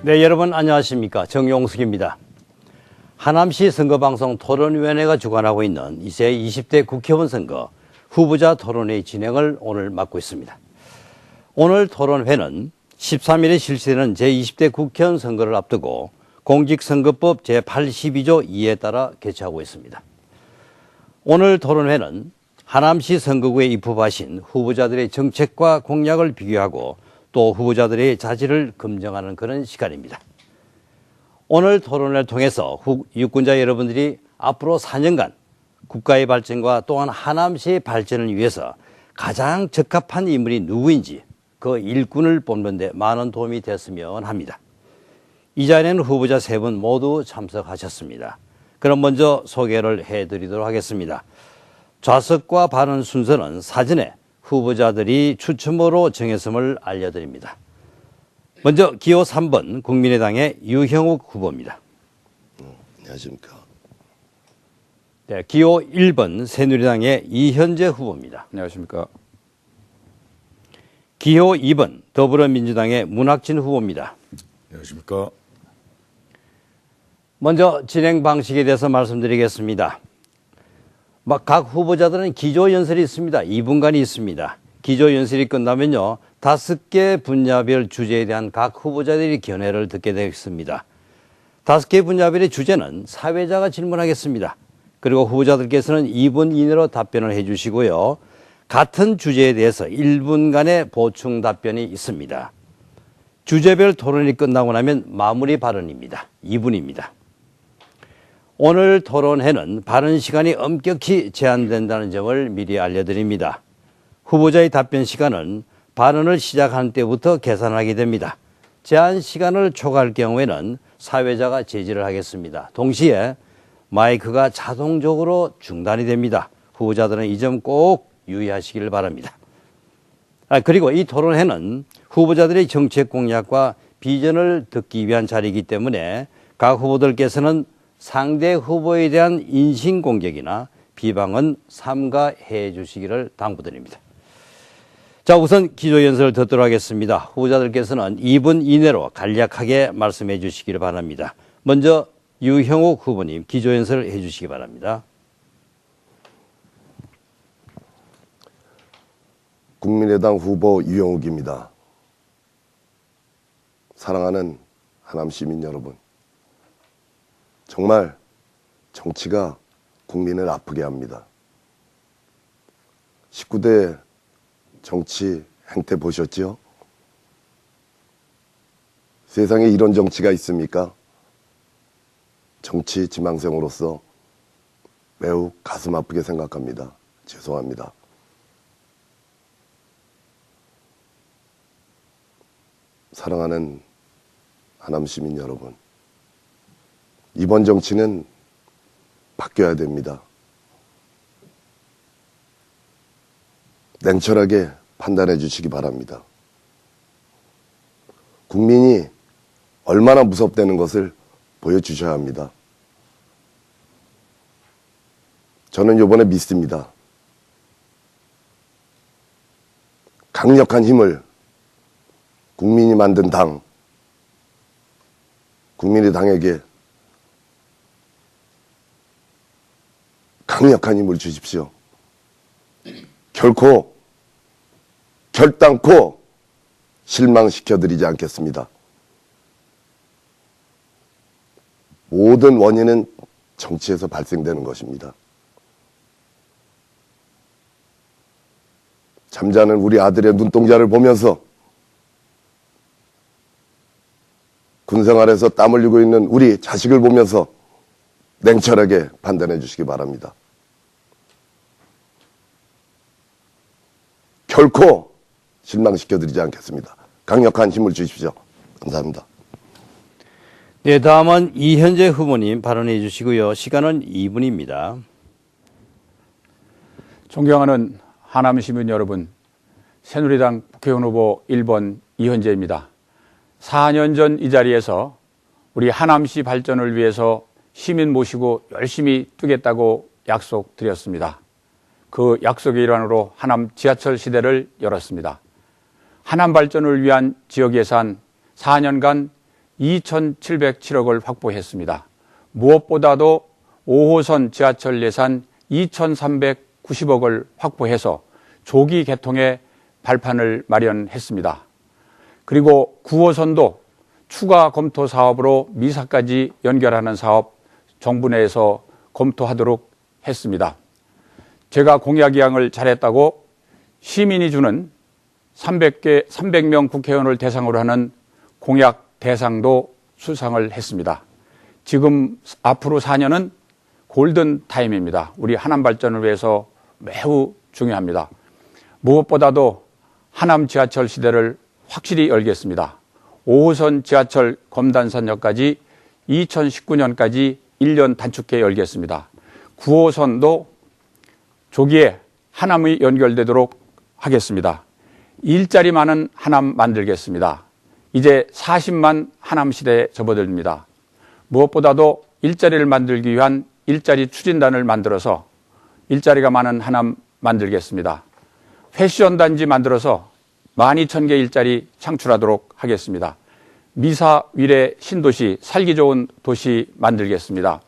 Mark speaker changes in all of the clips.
Speaker 1: 네, 여러분 안녕하십니까. 정용숙입니다. 하남시 선거방송 토론위원회가 주관하고 있는 이제 20대 국회의원 선거 후보자 토론회의 진행을 오늘 맡고 있습니다. 오늘 토론회는 13일에 실시되는 제20대 국회의원 선거를 앞두고 공직선거법 제82조 2에 따라 개최하고 있습니다. 오늘 토론회는 하남시 선거구에 입후하신 후보자들의 정책과 공약을 비교하고 또 후보자들의 자질을 검증하는 그런 시간입니다. 오늘 토론을 통해서 유권자 여러분들이 앞으로 4년간 국가의 발전과 또한 하남시의 발전을 위해서 가장 적합한 인물이 누구인지 그 일꾼을 뽑는 데 많은 도움이 됐으면 합니다. 이 자리에는 후보자 3분 모두 참석하셨습니다. 그럼 먼저 소개를 해드리도록 하겠습니다. 좌석과 발언 순서는 사전에 후보자들이 추첨으로 정했음을 알려드립니다. 먼저 기호 3번 국민의당의 유형욱 후보입니다.
Speaker 2: 안녕하십니까.
Speaker 1: 네, 기호 1번 새누리당의 이현재 후보입니다.
Speaker 3: 안녕하십니까.
Speaker 1: 기호 2번 더불어민주당의 문학진 후보입니다.
Speaker 3: 안녕하십니까.
Speaker 1: 먼저 진행 방식에 대해서 말씀드리겠습니다. 각 후보자들은 기조연설이 있습니다. 2분간이 있습니다. 기조연설이 끝나면요, 5개 분야별 주제에 대한 각 후보자들이 견해를 듣게 되겠습니다. 5개 분야별의 주제는 사회자가 질문하겠습니다. 그리고 후보자들께서는 2분 이내로 답변을 해주시고요. 같은 주제에 대해서 1분간의 보충 답변이 있습니다. 주제별 토론이 끝나고 나면 마무리 발언입니다. 2분입니다. 오늘 토론회는 발언 시간이 엄격히 제한된다는 점을 미리 알려드립니다. 후보자의 답변 시간은 발언을 시작하는 때부터 계산하게 됩니다. 제한 시간을 초과할 경우에는 사회자가 제지를 하겠습니다. 동시에 마이크가 자동적으로 중단이 됩니다. 후보자들은 이 점 꼭 유의하시길 바랍니다. 그리고 이 토론회는 후보자들의 정책 공약과 비전을 듣기 위한 자리이기 때문에 각 후보들께서는 상대 후보에 대한 인신공격이나 비방은 삼가해 주시기를 당부드립니다. 자, 우선 기조연설을 듣도록 하겠습니다. 후보자들께서는 2분 이내로 간략하게 말씀해 주시기를 바랍니다. 먼저 유형욱 후보님 기조연설을 해 주시기 바랍니다.
Speaker 2: 국민의당 후보 유형욱입니다. 사랑하는 하남 시민 여러분, 정말 정치가 국민을 아프게 합니다. 19대 정치 행태 보셨죠? 세상에 이런 정치가 있습니까? 정치 지망생으로서 매우 가슴 아프게 생각합니다. 죄송합니다. 사랑하는 하남 시민 여러분, 이번 정치는 바뀌어야 됩니다. 냉철하게 판단해 주시기 바랍니다. 국민이 얼마나 무섭다는 것을 보여주셔야 합니다. 저는 이번에 믿습니다. 강력한 힘을 국민이 만든 당, 국민의당에게 강력한 힘을 주십시오. 결단코 실망시켜드리지 않겠습니다. 모든 원인은 정치에서 발생되는 것입니다. 잠자는 우리 아들의 눈동자를 보면서 군생활에서 땀 흘리고 있는 우리 자식을 보면서 냉철하게 판단해 주시기 바랍니다. 결코 실망시켜드리지 않겠습니다. 강력한 힘을 주십시오. 감사합니다.
Speaker 1: 네, 다음은 이현재 후보님 발언해 주시고요. 시간은 2분입니다.
Speaker 3: 존경하는 하남 시민 여러분, 새누리당 국회의원 후보 1번 이현재입니다. 4년 전 이 자리에서 우리 하남시 발전을 위해서 시민 모시고 열심히 뛰겠다고 약속드렸습니다. 그 약속의 일환으로 하남 지하철 시대를 열었습니다. 하남 발전을 위한 지역 예산 4년간 2,707억을 확보했습니다. 무엇보다도 5호선 지하철 예산 2,390억을 확보해서 조기 개통의 발판을 마련했습니다. 그리고 9호선도 추가 검토 사업으로 미사까지 연결하는 사업 정부 내에서 검토하도록 했습니다. 제가 공약 이행을 잘했다고 시민이 주는 300명 국회의원을 대상으로 하는 공약 대상도 수상을 했습니다. 지금 앞으로 4년은 골든 타임입니다. 우리 하남 발전을 위해서 매우 중요합니다. 무엇보다도 하남 지하철 시대를 확실히 열겠습니다. 5호선 지하철 검단산역까지 2019년까지 1년 단축해 열겠습니다. 9호선도 조기에 하남이 연결되도록 하겠습니다. 일자리 많은 하남 만들겠습니다. 이제 40만 하남 시대에 접어듭니다. 무엇보다도 일자리를 만들기 위한 일자리 추진단을 만들어서 일자리가 많은 하남 만들겠습니다. 패션 단지 만들어서 12,000개 일자리 창출하도록 하겠습니다. 미사 위례 신도시 살기 좋은 도시 만들겠습니다.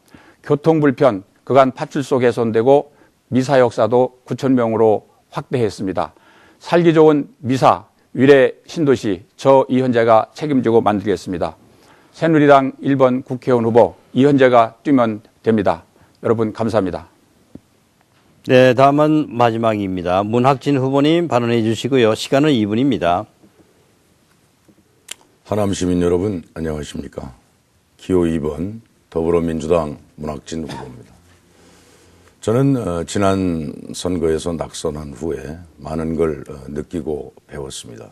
Speaker 3: 교통 불편 그간 파출소 개선되고 미사 역사도 9,000명으로 확대했습니다. 살기 좋은 미사 위례 신도시 저 이현재가 책임지고 만들겠습니다. 새누리당 1번 국회의원 후보 이현재가 뛰면 됩니다. 여러분 감사합니다.
Speaker 1: 네, 다음은 마지막입니다. 문학진 후보님 발언해 주시고요. 시간은 2분입니다.
Speaker 4: 하남 시민 여러분 안녕하십니까. 기호 2번 더불어민주당 문학진 후보입니다. 저는 지난 선거에서 낙선한 후에 많은 걸 느끼고 배웠습니다.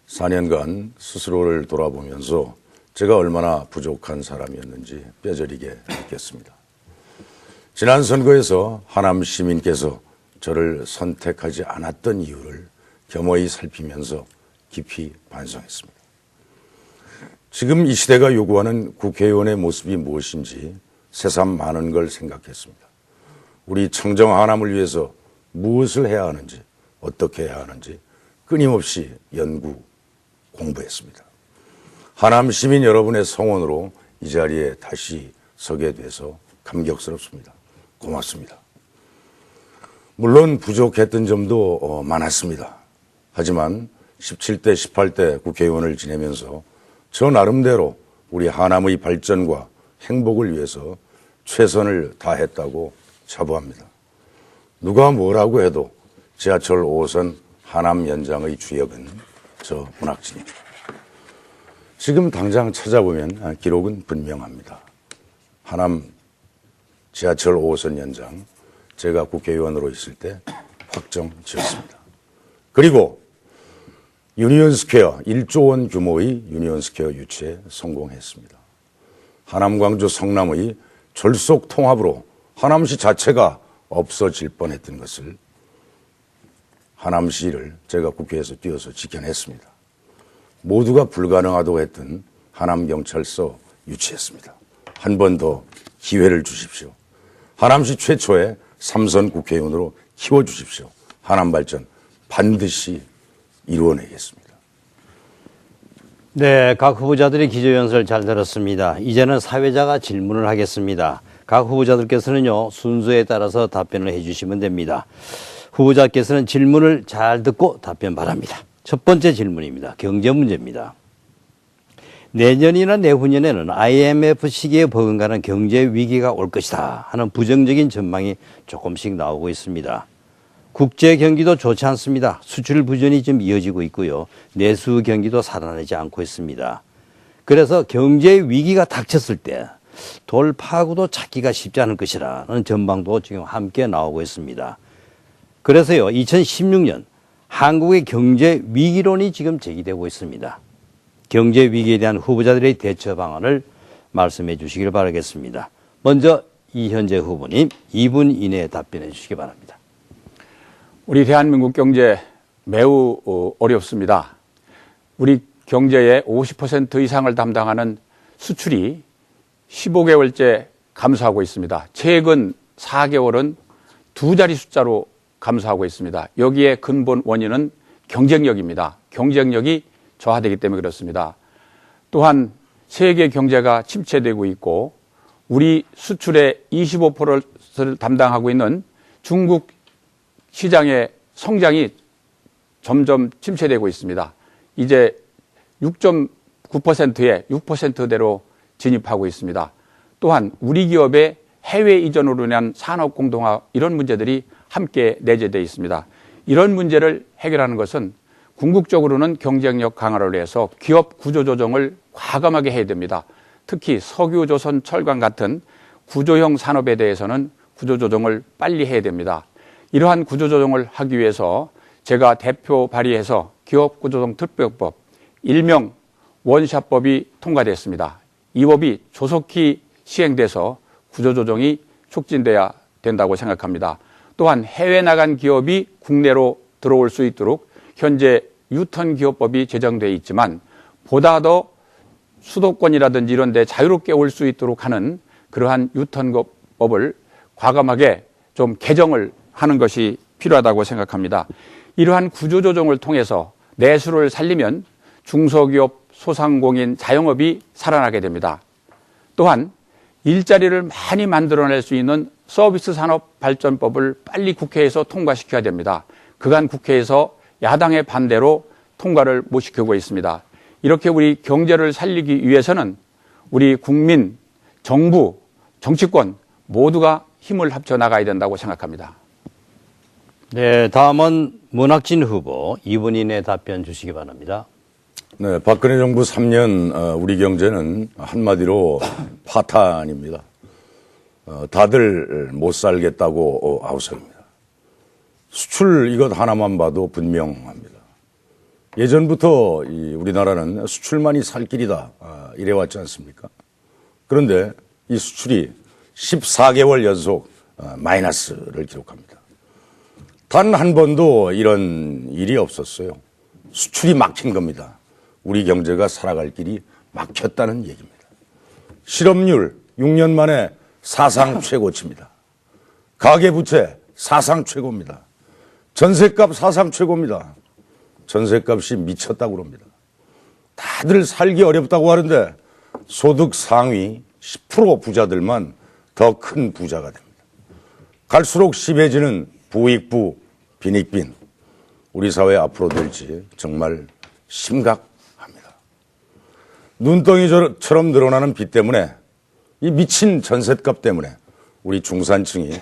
Speaker 4: 4년간 스스로를 돌아보면서 제가 얼마나 부족한 사람이었는지 뼈저리게 느꼈습니다. 지난 선거에서 하남 시민께서 저를 선택하지 않았던 이유를 겸허히 살피면서 깊이 반성했습니다. 지금 이 시대가 요구하는 국회의원의 모습이 무엇인지 새삼 많은 걸 생각했습니다. 우리 청정 하남을 위해서 무엇을 해야 하는지, 어떻게 해야 하는지 끊임없이 연구, 공부했습니다. 하남 시민 여러분의 성원으로 이 자리에 다시 서게 돼서 감격스럽습니다. 고맙습니다. 물론 부족했던 점도 많았습니다. 하지만 17대, 18대 국회의원을 지내면서 저 나름대로 우리 하남의 발전과 행복을 위해서 최선을 다했다고 자부합니다. 누가 뭐라고 해도 지하철 5호선 하남 연장의 주역은 저 문학진입니다. 지금 당장 찾아보면 기록은 분명합니다. 하남 지하철 5호선 연장 제가 국회의원으로 있을 때 확정 지었습니다. 그리고 유니온스퀘어 1조 원 규모의 유니온스퀘어 유치에 성공했습니다. 하남, 광주, 성남의 졸속 통합으로 하남시 자체가 없어질 뻔했던 것을 하남시를 제가 국회에서 뛰어서 지켜냈습니다. 모두가 불가능하다고 했던 하남경찰서 유치했습니다. 한 번 더 기회를 주십시오. 하남시 최초의 3선 국회의원으로 키워주십시오. 하남발전 반드시 이루어내겠습니다.
Speaker 1: 네, 각 후보자들의 기조연설 잘 들었습니다. 이제는 사회자가 질문을 하겠습니다. 각 후보자들께서는요, 순서에 따라서 답변을 해주시면 됩니다. 후보자께서는 질문을 잘 듣고 답변 바랍니다. 첫 번째 질문입니다. 경제 문제입니다. 내년이나 내후년에는 IMF 시기에 버금가는 경제 위기가 올 것이다 하는 부정적인 전망이 조금씩 나오고 있습니다. 국제 경기도 좋지 않습니다. 수출 부진이 좀 이어지고 있고요. 내수 경기도 살아나지 않고 있습니다. 그래서 경제 위기가 닥쳤을 때 돌파구도 찾기가 쉽지 않을 것이라는 전망도 지금 함께 나오고 있습니다. 그래서요, 2016년 한국의 경제 위기론이 지금 제기되고 있습니다. 경제 위기에 대한 후보자들의 대처 방안을 말씀해 주시길 바라겠습니다. 먼저 이현재 후보님 2분 이내에 답변해 주시기 바랍니다.
Speaker 3: 우리 대한민국 경제 매우 어렵습니다. 우리 경제의 50% 이상을 담당하는 수출이 15개월째 감소하고 있습니다. 최근 4개월은 두 자리 숫자로 감소하고 있습니다. 여기에 근본 원인은 경쟁력입니다. 경쟁력이 저하되기 때문에 그렇습니다. 또한 세계 경제가 침체되고 있고 우리 수출의 25%를 담당하고 있는 중국 시장의 성장이 점점 침체되고 있습니다. 이제 6.9%에 6%대로 진입하고 있습니다. 또한 우리 기업의 해외 이전으로 인한 산업 공동화 이런 문제들이 함께 내재되어 있습니다. 이런 문제를 해결하는 것은 궁극적으로는 경쟁력 강화를 해서 기업 구조조정을 과감하게 해야 됩니다. 특히 석유, 조선, 철강 같은 구조형 산업에 대해서는 구조조정을 빨리 해야 됩니다. 이러한 구조조정을 하기 위해서 제가 대표 발의해서 기업구조조정 특별법, 일명 원샷법이 통과됐습니다. 이 법이 조속히 시행돼서 구조조정이 촉진돼야 된다고 생각합니다. 또한 해외 나간 기업이 국내로 들어올 수 있도록 현재 유턴 기업법이 제정되어 있지만 보다 더 수도권이라든지 이런 데 자유롭게 올 수 있도록 하는 그러한 유턴법을 과감하게 좀 개정을 하는 것이 필요하다고 생각합니다. 이러한 구조조정을 통해서 내수를 살리면 중소기업, 소상공인, 자영업이 살아나게 됩니다. 또한 일자리를 많이 만들어낼 수 있는 서비스 산업 발전법을 빨리 국회에서 통과시켜야 됩니다. 그간 국회에서 야당의 반대로 통과를 못 시키고 있습니다. 이렇게 우리 경제를 살리기 위해서는 우리 국민, 정부, 정치권 모두가 힘을 합쳐 나가야 된다고 생각합니다.
Speaker 1: 네, 다음은 문학진 후보 2분 이내 답변 주시기 바랍니다.
Speaker 4: 네, 박근혜 정부 3년 우리 경제는 한마디로 파탄입니다. 다들 못 살겠다고 아우성입니다. 수출 이것 하나만 봐도 분명합니다. 예전부터 우리나라는 수출만이 살 길이다 이래왔지 않습니까? 그런데 이 수출이 14개월 연속 마이너스를 기록합니다. 단 한 번도 이런 일이 없었어요. 수출이 막힌 겁니다. 우리 경제가 살아갈 길이 막혔다는 얘기입니다. 실업률 6년 만에 사상 최고치입니다. 가계부채 사상 최고입니다. 전셋값 사상 최고입니다. 전셋값이 미쳤다고 그럽니다. 다들 살기 어렵다고 하는데 소득 상위 10% 부자들만 더 큰 부자가 됩니다. 갈수록 심해지는 부익부, 빈익빈, 우리 사회 앞으로 될지 정말 심각합니다. 눈덩이처럼 늘어나는 빚 때문에 이 미친 전셋값 때문에 우리 중산층이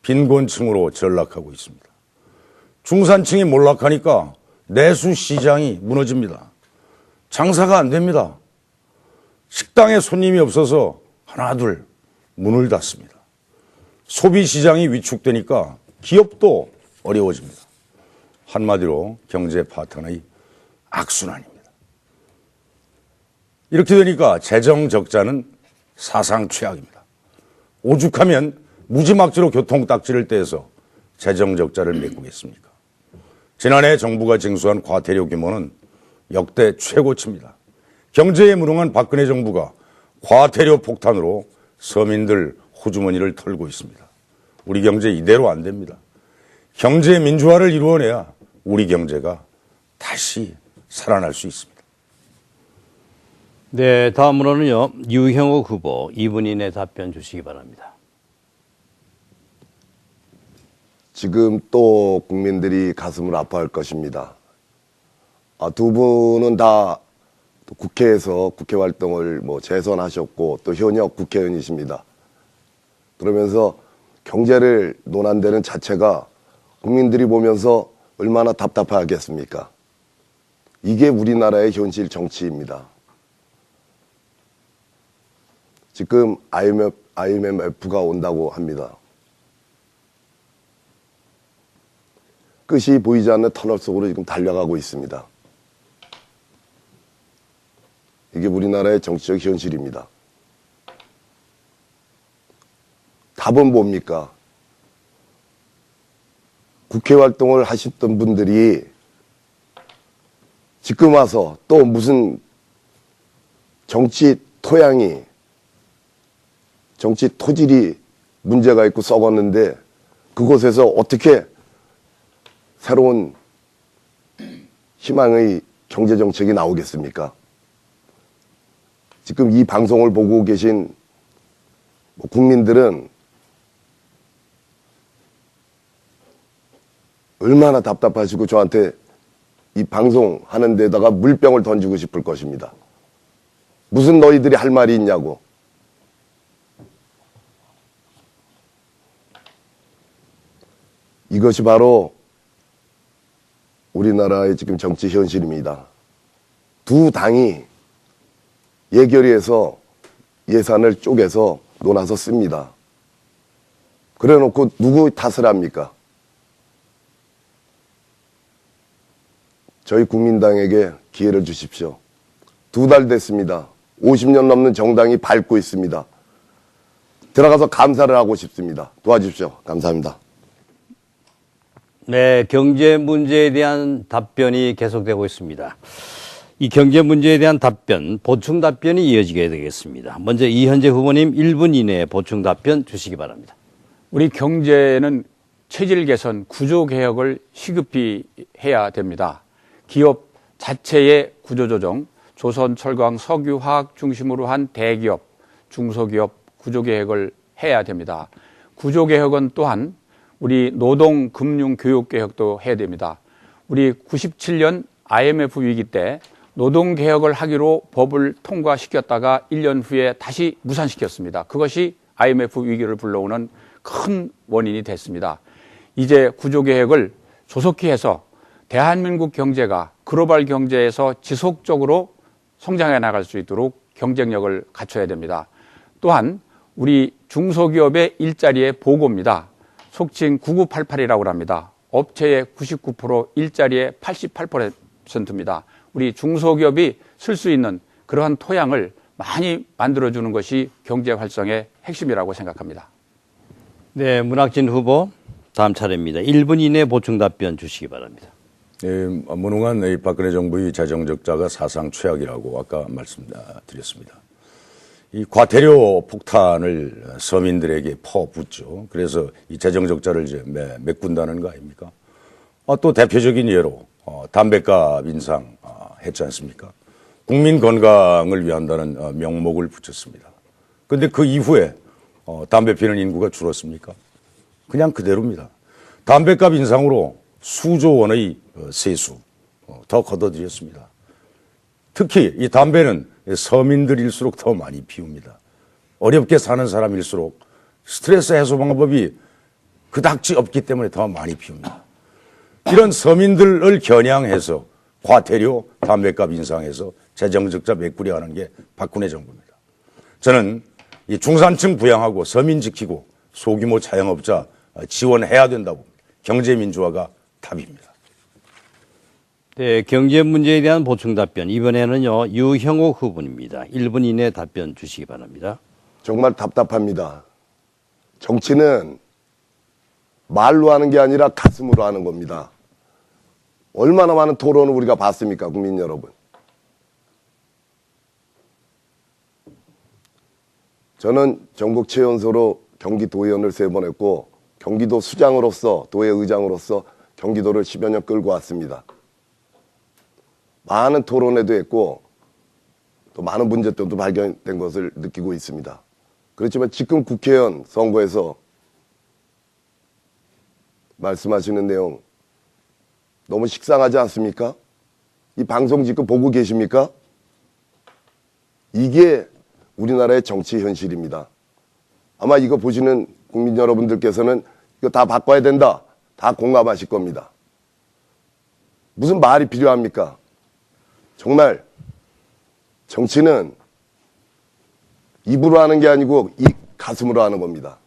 Speaker 4: 빈곤층으로 전락하고 있습니다. 중산층이 몰락하니까 내수 시장이 무너집니다. 장사가 안 됩니다. 식당에 손님이 없어서 하나둘 문을 닫습니다. 소비 시장이 위축되니까 기업도 어려워집니다. 한마디로 경제 파탄의 악순환입니다. 이렇게 되니까 재정 적자는 사상 최악입니다. 오죽하면 무지막지로 교통딱지를 떼서 재정 적자를 메꾸겠습니까? 지난해 정부가 징수한 과태료 규모는 역대 최고치입니다. 경제에 무능한 박근혜 정부가 과태료 폭탄으로 서민들 호주머니를 털고 있습니다. 우리 경제 이대로 안 됩니다. 경제 민주화를 이루어내야 우리 경제가 다시 살아날 수 있습니다.
Speaker 1: 네, 다음으로는요, 유형욱 후보 2분 이내 답변 주시기 바랍니다.
Speaker 2: 지금 또 국민들이 가슴을 아파할 것입니다. 두 분은 다 국회에서 국회 활동을 재선하셨고 또 현역 국회의원이십니다. 그러면서 경제를 논한다는 자체가 국민들이 보면서 얼마나 답답하겠습니까? 이게 우리나라의 현실 정치입니다. 지금 IMF가 온다고 합니다. 끝이 보이지 않는 터널 속으로 지금 달려가고 있습니다. 이게 우리나라의 정치적 현실입니다. 답은 뭡니까? 국회 활동을 하셨던 분들이 지금 와서 또 무슨 정치 토양이, 정치 토질이 문제가 있고 썩었는데 그곳에서 어떻게 새로운 희망의 경제정책이 나오겠습니까? 지금 이 방송을 보고 계신 국민들은 얼마나 답답하시고 저한테 이 방송하는 데다가 물병을 던지고 싶을 것입니다. 무슨 너희들이 할 말이 있냐고. 이것이 바로 우리나라의 지금 정치 현실입니다. 두 당이 예결위에서 예산을 쪼개서 논아서 씁니다. 그래 놓고 누구 탓을 합니까? 저희 국민당에게 기회를 주십시오. 2달 됐습니다. 50년 넘는 정당이 밟고 있습니다. 들어가서 감사를 하고 싶습니다. 도와주십시오. 감사합니다.
Speaker 1: 네, 경제 문제에 대한 답변이 계속되고 있습니다. 이 경제 문제에 대한 답변, 보충 답변이 이어지게 되겠습니다. 먼저 이현재 후보님 1분 이내에 보충 답변 주시기 바랍니다.
Speaker 3: 우리 경제는 체질 개선, 구조 개혁을 시급히 해야 됩니다. 기업 자체의 구조 조정, 조선, 철강, 석유, 화학 중심으로 한 대기업, 중소기업 구조 개혁을 해야 됩니다. 구조 개혁은 또한 우리 노동, 금융, 교육 개혁도 해야 됩니다. 우리 97년 IMF 위기 때 노동 개혁을 하기로 법을 통과시켰다가 1년 후에 다시 무산시켰습니다. 그것이 IMF 위기를 불러오는 큰 원인이 됐습니다. 이제 구조 개혁을 조속히 해서 대한민국 경제가 글로벌 경제에서 지속적으로 성장해 나갈 수 있도록 경쟁력을 갖춰야 됩니다. 또한 우리 중소기업의 일자리의 보고입니다. 속칭 9988이라고 합니다. 업체의 99%, 일자리의 88%입니다. 우리 중소기업이 쓸 수 있는 그러한 토양을 많이 만들어주는 것이 경제 활성의 핵심이라고 생각합니다.
Speaker 1: 네, 문학진 후보 다음 차례입니다. 1분 이내 보충 답변 주시기 바랍니다.
Speaker 4: 예, 무능한 이 박근혜 정부의 재정적자가 사상 최악이라고 아까 말씀드렸습니다. 이 과태료 폭탄을 서민들에게 퍼붓죠. 그래서 이 재정적자를 이제 메꾼다는 거 아닙니까? 또 대표적인 예로 담배값 인상 했지 않습니까? 국민 건강을 위한다는 명목을 붙였습니다. 그런데 그 이후에 담배 피는 인구가 줄었습니까? 그냥 그대로입니다. 담배값 인상으로 수조 원의 세수 더 걷어들였습니다. 특히 이 담배는 서민들일수록 더 많이 피웁니다. 어렵게 사는 사람일수록 스트레스 해소 방법이 그닥지 없기 때문에 더 많이 피웁니다. 이런 서민들을 겨냥해서 과태료, 담배값 인상해서 재정적자 메꾸려 하는 게 박근혜 정부입니다. 저는 이 중산층 부양하고 서민 지키고 소규모 자영업자 지원해야 된다고 봅니다. 경제민주화가 답입니다.
Speaker 1: 네, 경제 문제에 대한 보충 답변. 이번에는요, 유형옥 후보입니다. 1분 이내 답변 주시기 바랍니다.
Speaker 2: 정말 답답합니다. 정치는 말로 하는 게 아니라 가슴으로 하는 겁니다. 얼마나 많은 토론을 우리가 봤습니까, 국민 여러분? 저는 전국 최연소로 경기도의원을 3번 했고 경기도 수장으로서 도의회의장으로서 경기도를 10여 년 끌고 왔습니다. 많은 토론회도 했고 또 많은 문제점도 발견된 것을 느끼고 있습니다. 그렇지만 지금 국회의원 선거에서 말씀하시는 내용 너무 식상하지 않습니까? 이 방송 지금 보고 계십니까? 이게 우리나라의 정치 현실입니다. 아마 이거 보시는 국민 여러분들께서는 이거 다 바꿔야 된다. 다 공감하실 겁니다. 무슨 말이 필요합니까? 정말 정치는 입으로 하는 게 아니고 이 가슴으로 하는 겁니다.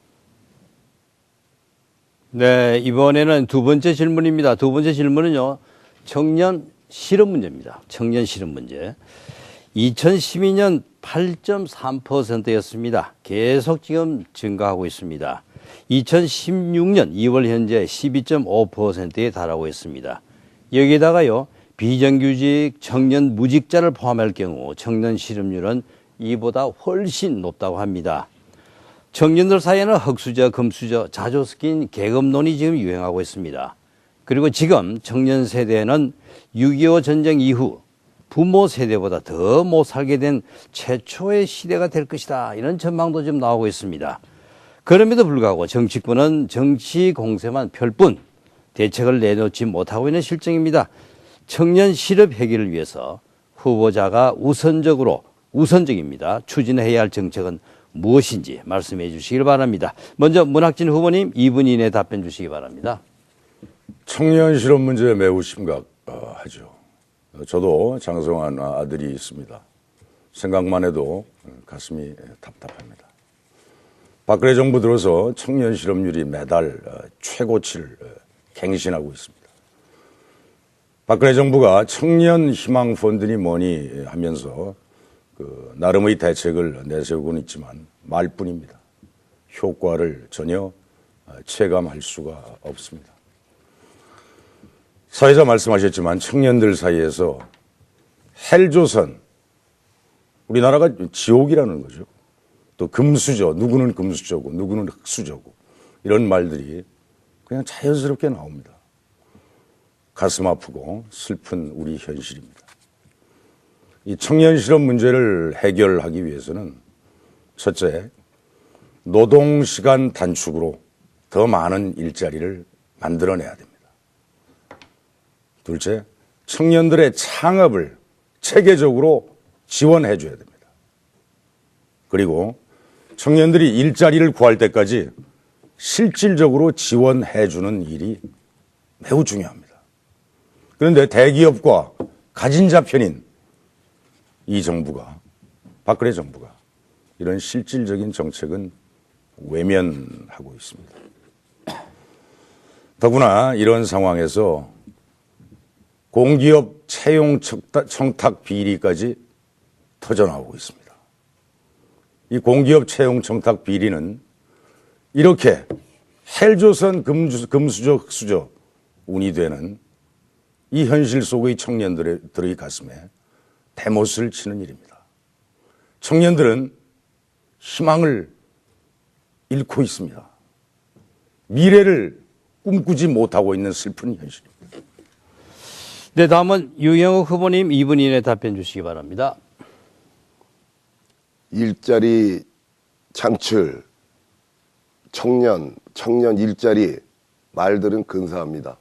Speaker 1: 네, 이번에는 두 번째 질문입니다. 두 번째 질문은요, 청년 실업 문제입니다. 청년 실업 문제. 2012년 8.3%였습니다. 계속 지금 증가하고 있습니다. 2016년 2월 현재 12.5%에 달하고 있습니다. 여기에다가요, 비정규직 청년 무직자를 포함할 경우 청년 실업률은 이보다 훨씬 높다고 합니다. 청년들 사이에는 흑수저, 금수저, 자주 섞인 계급론이 지금 유행하고 있습니다. 그리고 지금 청년 세대는 6.25 전쟁 이후 부모 세대보다 더 못 살게 된 최초의 시대가 될 것이다. 이런 전망도 좀 나오고 있습니다. 그럼에도 불구하고 정치권은 정치 공세만 펼 뿐 대책을 내놓지 못하고 있는 실정입니다. 청년 실업 해결을 위해서 후보자가 우선적입니다. 추진해야 할 정책은 무엇인지 말씀해 주시길 바랍니다. 먼저 문학진 후보님 2분 이내 답변 주시기 바랍니다.
Speaker 4: 청년 실업 문제 매우 심각하죠. 저도 장성한 아들이 있습니다. 생각만 해도 가슴이 답답합니다. 박근혜 정부 들어서 청년 실업률이 매달 최고치를 갱신하고 있습니다. 박근혜 정부가 청년 희망 펀드니 뭐니 하면서 나름의 대책을 내세우고는 있지만 말뿐입니다. 효과를 전혀 체감할 수가 없습니다. 사회자 말씀하셨지만 청년들 사이에서 헬조선, 우리나라가 지옥이라는 거죠. 또 금수저, 누구는 금수저고 누구는 흑수저고 이런 말들이 그냥 자연스럽게 나옵니다. 가슴 아프고 슬픈 우리 현실입니다. 이 청년 실업 문제를 해결하기 위해서는 첫째, 노동시간 단축으로 더 많은 일자리를 만들어내야 됩니다. 둘째, 청년들의 창업을 체계적으로 지원해 줘야 됩니다. 그리고 청년들이 일자리를 구할 때까지 실질적으로 지원해 주는 일이 매우 중요합니다. 그런데 대기업과 가진 자편인 이 정부가, 박근혜 정부가 이런 실질적인 정책은 외면하고 있습니다. 더구나 이런 상황에서 공기업 채용 청탁 비리까지 터져나오고 있습니다. 이 공기업 채용 청탁 비리는 이렇게 헬조선 금수저 흑수저 운이 되는 이 현실 속의 청년들의 가슴에 대못을 치는 일입니다. 청년들은 희망을 잃고 있습니다. 미래를 꿈꾸지 못하고 있는 슬픈 현실입니다.
Speaker 1: 네, 다음은 유영욱 후보님 2분 이내 답변 주시기 바랍니다.
Speaker 2: 일자리 창출, 청년 일자리 말들은 근사합니다.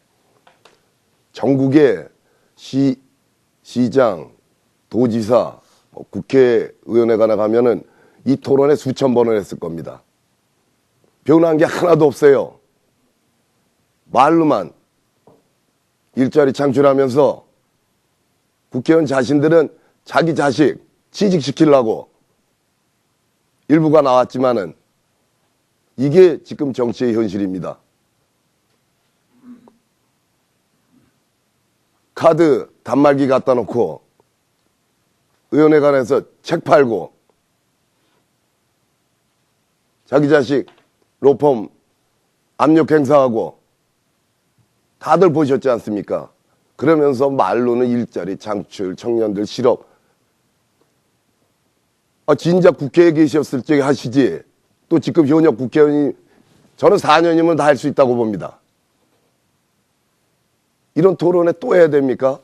Speaker 2: 전국의 시장, 도지사, 국회의원에 관해 가면은 이 토론에 수천 번을 했을 겁니다. 변한 게 하나도 없어요. 말로만 일자리 창출하면서 국회의원 자신들은 자기 자식 취직시키려고 일부가 나왔지만은 이게 지금 정치의 현실입니다. 카드 단말기 갖다 놓고 의원회관에서 책 팔고 자기 자식 로펌 압력 행사하고 다들 보셨지 않습니까? 그러면서 말로는 일자리 창출, 청년들 실업. 진작 국회에 계셨을 적에 하시지. 또 지금 현역 국회의원이 저는 4년이면 다 할 수 있다고 봅니다. 이런 토론에 또 해야 됩니까?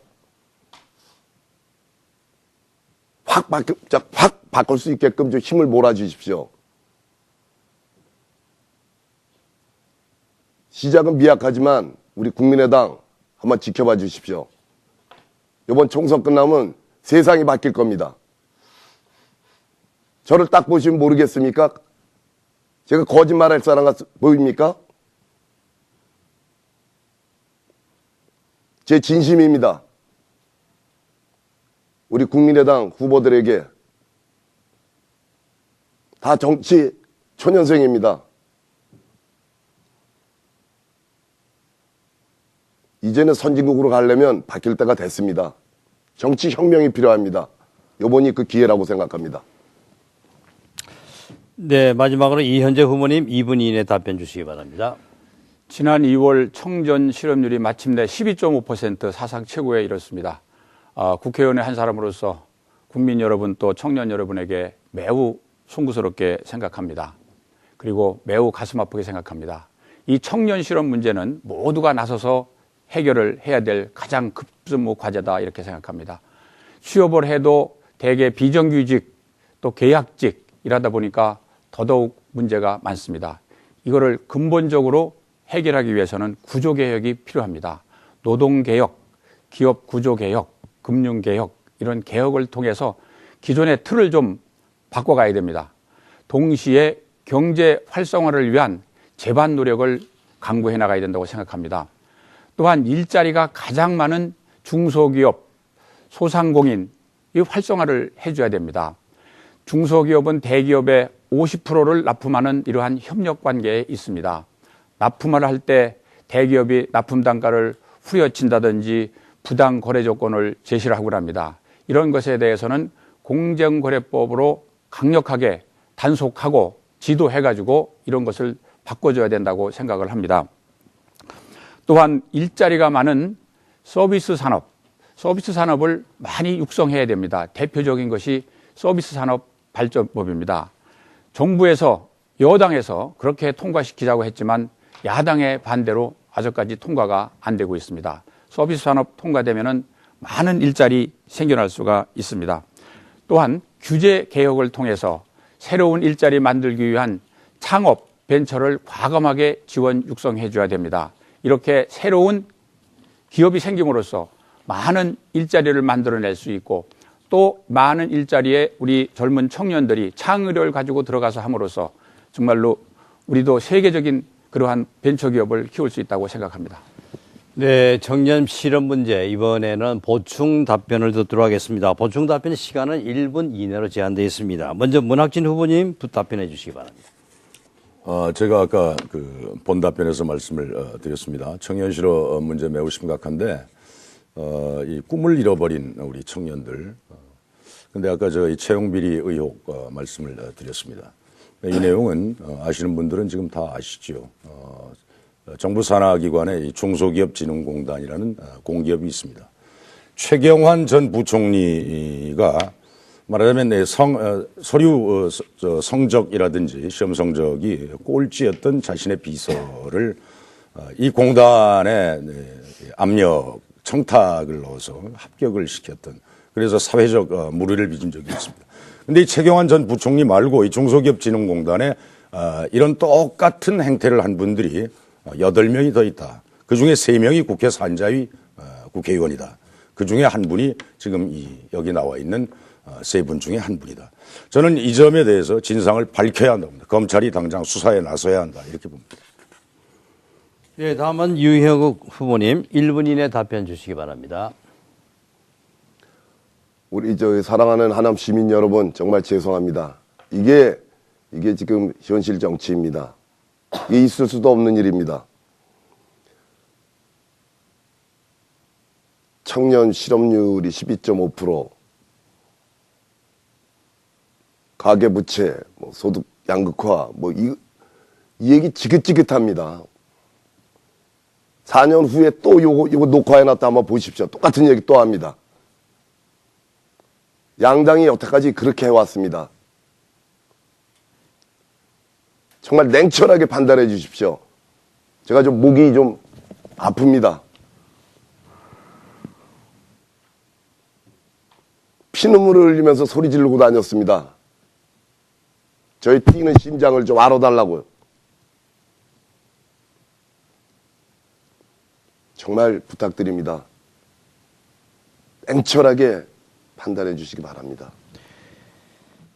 Speaker 2: 확 바꿀 수 있게끔 좀 힘을 몰아주십시오. 시작은 미약하지만 우리 국민의당 한번 지켜봐 주십시오. 이번 총선 끝나면 세상이 바뀔 겁니다. 저를 딱 보시면 모르겠습니까? 제가 거짓말할 사람 같 보입니까? 제 진심입니다. 우리 국민의당 후보들에게 다 정치 초년생입니다. 이제는 선진국으로 가려면 바뀔 때가 됐습니다. 정치 혁명이 필요합니다. 이번이 그 기회라고 생각합니다.
Speaker 1: 네, 마지막으로 이현재 후보님 2분 이내 답변 주시기 바랍니다.
Speaker 3: 지난 2월 청년 실업률이 마침내 12.5% 사상 최고에 이뤘습니다. 국회의원의 한 사람으로서 국민 여러분 또 청년 여러분에게 매우 송구스럽게 생각합니다. 그리고 매우 가슴 아프게 생각합니다. 이 청년 실업 문제는 모두가 나서서 해결을 해야 될 가장 급선무 과제다 이렇게 생각합니다. 취업을 해도 대개 비정규직 또 계약직 일하다 보니까 더더욱 문제가 많습니다. 이거를 근본적으로 해결하기 위해서는 구조개혁이 필요합니다. 노동개혁, 기업 구조개혁, 금융개혁 이런 개혁을 통해서 기존의 틀을 좀 바꿔가야 됩니다. 동시에 경제 활성화를 위한 재반 노력을 강구해 나가야 된다고 생각합니다. 또한 일자리가 가장 많은 중소기업, 소상공인 이 활성화를 해줘야 됩니다. 중소기업은 대기업의 50%를 납품하는 이러한 협력 관계에 있습니다. 납품을 할 때 대기업이 납품 단가를 후려친다든지 부당 거래 조건을 제시를 하고 합니다. 이런 것에 대해서는 공정거래법으로 강력하게 단속하고 지도해가지고 이런 것을 바꿔줘야 된다고 생각을 합니다. 또한 일자리가 많은 서비스 산업을 많이 육성해야 됩니다. 대표적인 것이 서비스 산업 발전법입니다. 정부에서 여당에서 그렇게 통과시키자고 했지만 야당의 반대로 아직까지 통과가 안 되고 있습니다. 서비스 산업 통과되면은 많은 일자리 생겨날 수가 있습니다. 또한 규제 개혁을 통해서 새로운 일자리 만들기 위한 창업, 벤처를 과감하게 지원 육성해 줘야 됩니다. 이렇게 새로운 기업이 생김으로써 많은 일자리를 만들어낼 수 있고 또 많은 일자리에 우리 젊은 청년들이 창의력을 가지고 들어가서 함으로써 정말로 우리도 세계적인 그러한 벤처기업을 키울 수 있다고 생각합니다.
Speaker 1: 네, 청년 실업 문제 이번에는 보충 답변을 듣도록 하겠습니다. 보충 답변 시간은 1분 이내로 제한되어 있습니다. 먼저 문학진 후보님 답변해 주시기 바랍니다.
Speaker 4: 제가 아까 그 본답변에서 말씀을 드렸습니다. 청년 실업 문제 매우 심각한데 이 꿈을 잃어버린 우리 청년들. 근데 아까 이 채용 비리 의혹 말씀을 드렸습니다. 이 내용은 아시는 분들은 지금 다 아시죠. 정부 산하기관의 이 중소기업진흥공단이라는 공기업이 있습니다. 최경환 전 부총리가 말하자면 서류 성적이라든지 시험 성적이 꼴찌였던 자신의 비서를 이 공단에 압력, 청탁을 넣어서 합격을 시켰던, 그래서 사회적 물의를 빚은 적이 있습니다. 그런데 이 최경환 전 부총리 말고 이 중소기업진흥공단에 이런 똑같은 행태를 한 분들이 8명이 더 있다. 그중에 3명이 국회 산자위 국회의원이다. 그중에 한 분이 지금 여기 나와 있는 3분 중에 한 분이다. 저는 이 점에 대해서 진상을 밝혀야 한다고 봅니다. 검찰이 당장 수사에 나서야 한다. 이렇게 봅니다.
Speaker 1: 네, 다음은 유형욱 후보님 1분 이내 답변 주시기 바랍니다.
Speaker 2: 우리 사랑하는 하남 시민 여러분, 정말 죄송합니다. 이게 지금 현실 정치입니다. 이게 있을 수도 없는 일입니다. 청년 실업률이 12.5%, 가계부채, 소득 양극화, 이 얘기 지긋지긋합니다. 4년 후에 또 요거 녹화해놨다 한번 보십시오. 똑같은 얘기 또 합니다. 양당이 여태까지 그렇게 해왔습니다. 정말 냉철하게 판단해 주십시오. 제가 목이 좀 아픕니다. 피눈물을 흘리면서 소리 지르고 다녔습니다. 저희 뛰는 심장을 좀 알아달라고요. 정말 부탁드립니다. 냉철하게 판단해 주시기 바랍니다.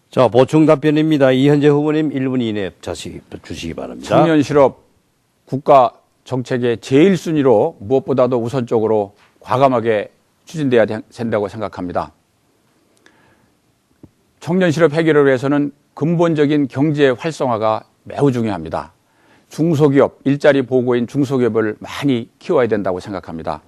Speaker 1: 자, 보충 답변입니다. 이현재 후보님 1분 이내 주시기 바랍니다.
Speaker 3: 청년 실업 국가 정책의 제일 순위로 무엇보다도 우선적으로 과감하게 추진돼야 된다고 생각합니다. 청년 실업 해결을 위해서는 근본적인 경제 활성화가 매우 중요합니다. 중소기업, 일자리 보고인 중소기업을 많이 키워야 된다고 생각합니다.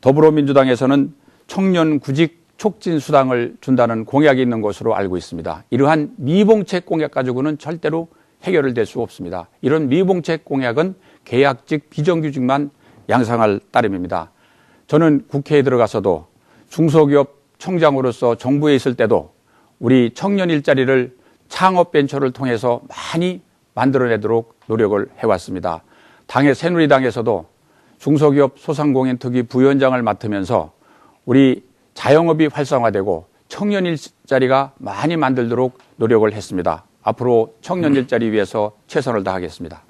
Speaker 3: 더불어민주당에서는 청년 구직 촉진 수당을 준다는 공약이 있는 것으로 알고 있습니다. 이러한 미봉책 공약 가지고는 절대로 해결을 될 수 없습니다. 이런 미봉책 공약은 계약직, 비정규직만 양상할 따름입니다. 저는 국회에 들어가서도 중소기업 청장으로서 정부에 있을 때도 우리 청년 일자리를 창업 벤처를 통해서 많이 만들어내도록 노력을 해왔습니다. 당의 새누리당에서도 중소기업 소상공인 특위 부위원장을 맡으면서 우리 자영업이 활성화되고 청년 일자리가 많이 만들도록 노력을 했습니다. 앞으로 청년 일자리 위해서 최선을 다하겠습니다.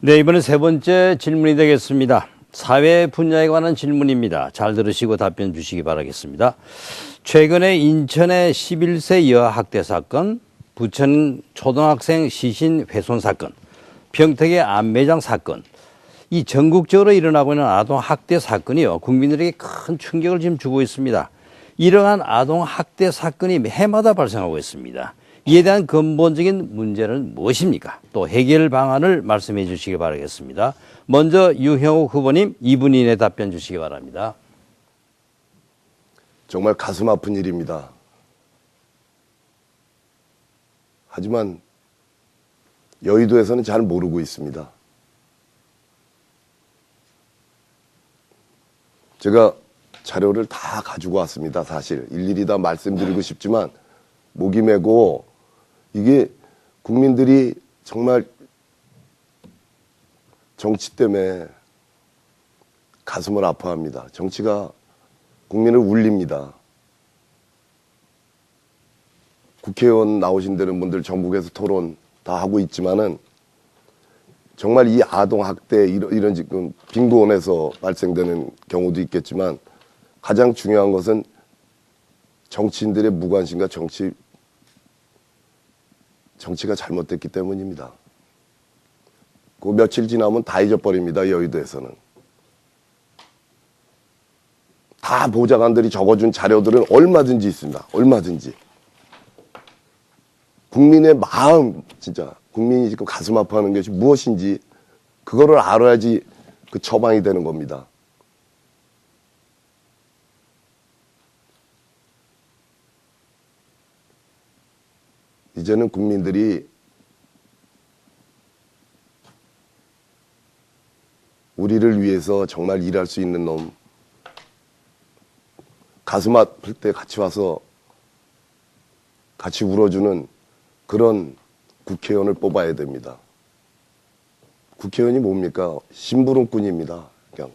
Speaker 1: 네, 이번엔 세 번째 질문이 되겠습니다. 사회 분야에 관한 질문입니다. 잘 들으시고 답변 주시기 바라겠습니다. 최근에 인천의 11세 여아 학대 사건, 부천 초등학생 시신 훼손 사건, 평택의 암매장 사건, 이 전국적으로 일어나고 있는 아동 학대 사건이요, 국민들에게 큰 충격을 지금 주고 있습니다. 이러한 아동 학대 사건이 해마다 발생하고 있습니다. 이에 대한 근본적인 문제는 무엇입니까? 또 해결 방안을 말씀해 주시기 바라겠습니다. 먼저 유형욱 후보님 2분 이내 답변 주시기 바랍니다.
Speaker 2: 정말 가슴 아픈 일입니다. 하지만 여의도에서는 잘 모르고 있습니다. 제가 자료를 다 가지고 왔습니다. 사실 일일이 다 말씀드리고 싶지만 목이 메고 이게 국민들이 정말 정치 때문에 가슴을 아파합니다. 정치가 국민을 울립니다. 국회의원 나오신 데는 분들 전국에서 토론 다 하고 있지만은 정말 이 아동 학대 이런 지금 빈곤에서 발생되는 경우도 있겠지만 가장 중요한 것은 정치인들의 무관심과 정치가 잘못됐기 때문입니다. 그 며칠 지나면 다 잊어버립니다. 여의도에서는. 다 보좌관들이 적어준 자료들은 얼마든지 있습니다. 얼마든지. 국민의 마음, 진짜 국민이 지금 가슴 아파하는 것이 무엇인지 그거를 알아야지 그 처방이 되는 겁니다. 이제는 국민들이 우리를 위해서 정말 일할 수 있는 놈, 가슴 아플 때 같이 와서 같이 울어주는 그런 국회의원을 뽑아야 됩니다. 국회의원이 뭡니까? 심부름꾼입니다. 그냥.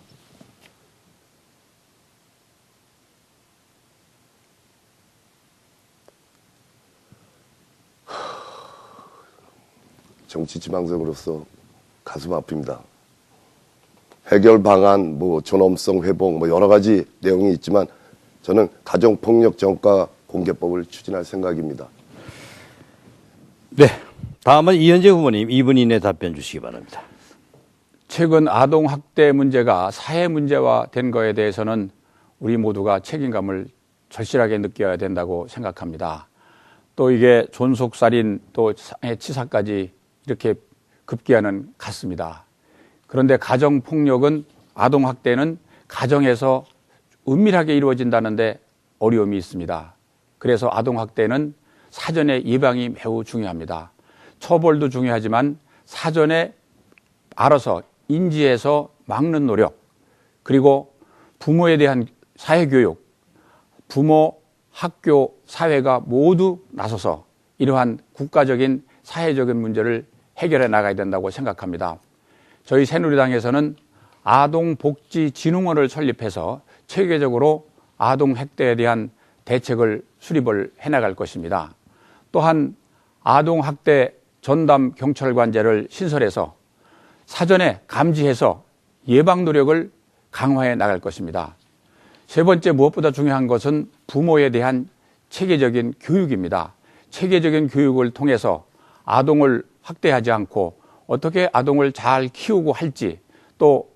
Speaker 2: 정치 지망생으로서 가슴 아픕니다. 해결 방안, 존엄성 회복, 여러 가지 내용이 있지만 저는 가정폭력 전과 공개법을 추진할 생각입니다.
Speaker 1: 네, 다음은 이현재 후보님 2분 이내 답변 주시기 바랍니다.
Speaker 3: 최근 아동 학대 문제가 사회 문제화 된 거에 대해서는 우리 모두가 책임감을 절실하게 느껴야 된다고 생각합니다. 또 이게 존속살인 또 치사까지 이렇게 급기야는 같습니다. 그런데 가정폭력은 아동 학대는 가정에서 은밀하게 이루어진다는데 어려움이 있습니다. 그래서 아동 학대는 사전에 예방이 매우 중요합니다. 처벌도 중요하지만 사전에 알아서 인지해서 막는 노력, 그리고 부모에 대한 사회교육, 부모, 학교, 사회가 모두 나서서 이러한 국가적인 사회적인 문제를 해결해 나가야 된다고 생각합니다. 저희 새누리당에서는 아동복지진흥원을 설립해서 체계적으로 아동 학대에 대한 대책을 수립을 해나갈 것입니다. 또한 아동학대 전담 경찰관제를 신설해서 사전에 감지해서 예방 노력을 강화해 나갈 것입니다. 세 번째, 무엇보다 중요한 것은 부모에 대한 체계적인 교육입니다. 체계적인 교육을 통해서 아동을 학대하지 않고 어떻게 아동을 잘 키우고 할지, 또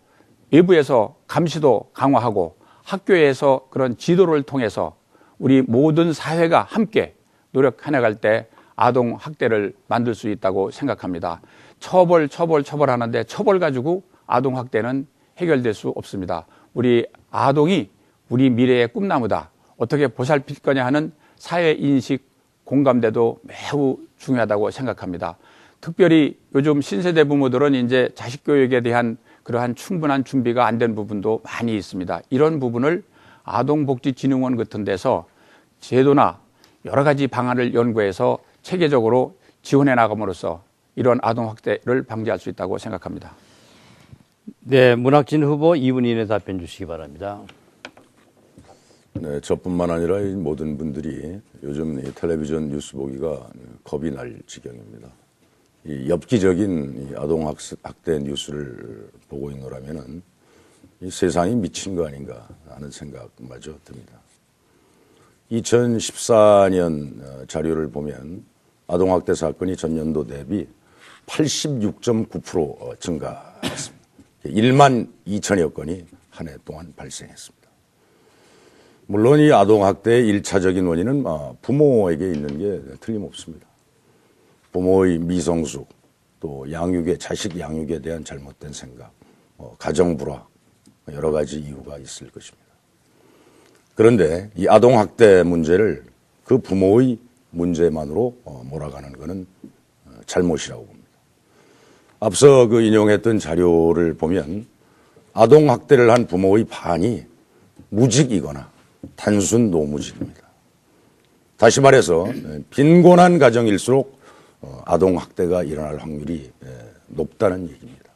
Speaker 3: 외부에서 감시도 강화하고 학교에서 그런 지도를 통해서 우리 모든 사회가 함께 노력해 나갈 때 아동 학대를 만들 수 있다고 생각합니다. 처벌하는데 처벌 가지고 아동 학대는 해결될 수 없습니다. 우리 아동이 우리 미래의 꿈나무다. 어떻게 보살필 거냐 하는 사회 인식 공감대도 매우 중요하다고 생각합니다. 특별히 요즘 신세대 부모들은 이제 자식 교육에 대한 그러한 충분한 준비가 안 된 부분도 많이 있습니다. 이런 부분을 아동복지진흥원 같은 데서 제도나 여러 가지 방안을 연구해서 체계적으로 지원해 나감으로써 이런 아동학대를 방지할 수 있다고 생각합니다.
Speaker 1: 네, 문학진 후보 2분 이내 답변 주시기 바랍니다.
Speaker 4: 네, 저뿐만 아니라 이 모든 분들이 요즘 이 텔레비전 뉴스 보기가 겁이 날 지경입니다. 이 엽기적인 이 아동학대 뉴스를 보고 있노라면은 이 세상이 미친 거 아닌가 하는 생각마저 듭니다. 2014년 자료를 보면 아동학대 사건이 전년도 대비 86.9% 증가했습니다. 1만 2천여 건이 한 해 동안 발생했습니다. 물론 이 아동학대의 1차적인 원인은 부모에게 있는 게 틀림없습니다. 부모의 미성숙, 또 자식 양육에 대한 잘못된 생각, 가정불화, 여러 가지 이유가 있을 것입니다. 그런데 이 아동학대 문제를 그 부모의 문제만으로 몰아가는 것은 잘못이라고 봅니다. 앞서 그 인용했던 자료를 보면 아동학대를 한 부모의 반이 무직이거나 단순 노무직입니다. 다시 말해서 빈곤한 가정일수록 아동학대가 일어날 확률이 높다는 얘기입니다.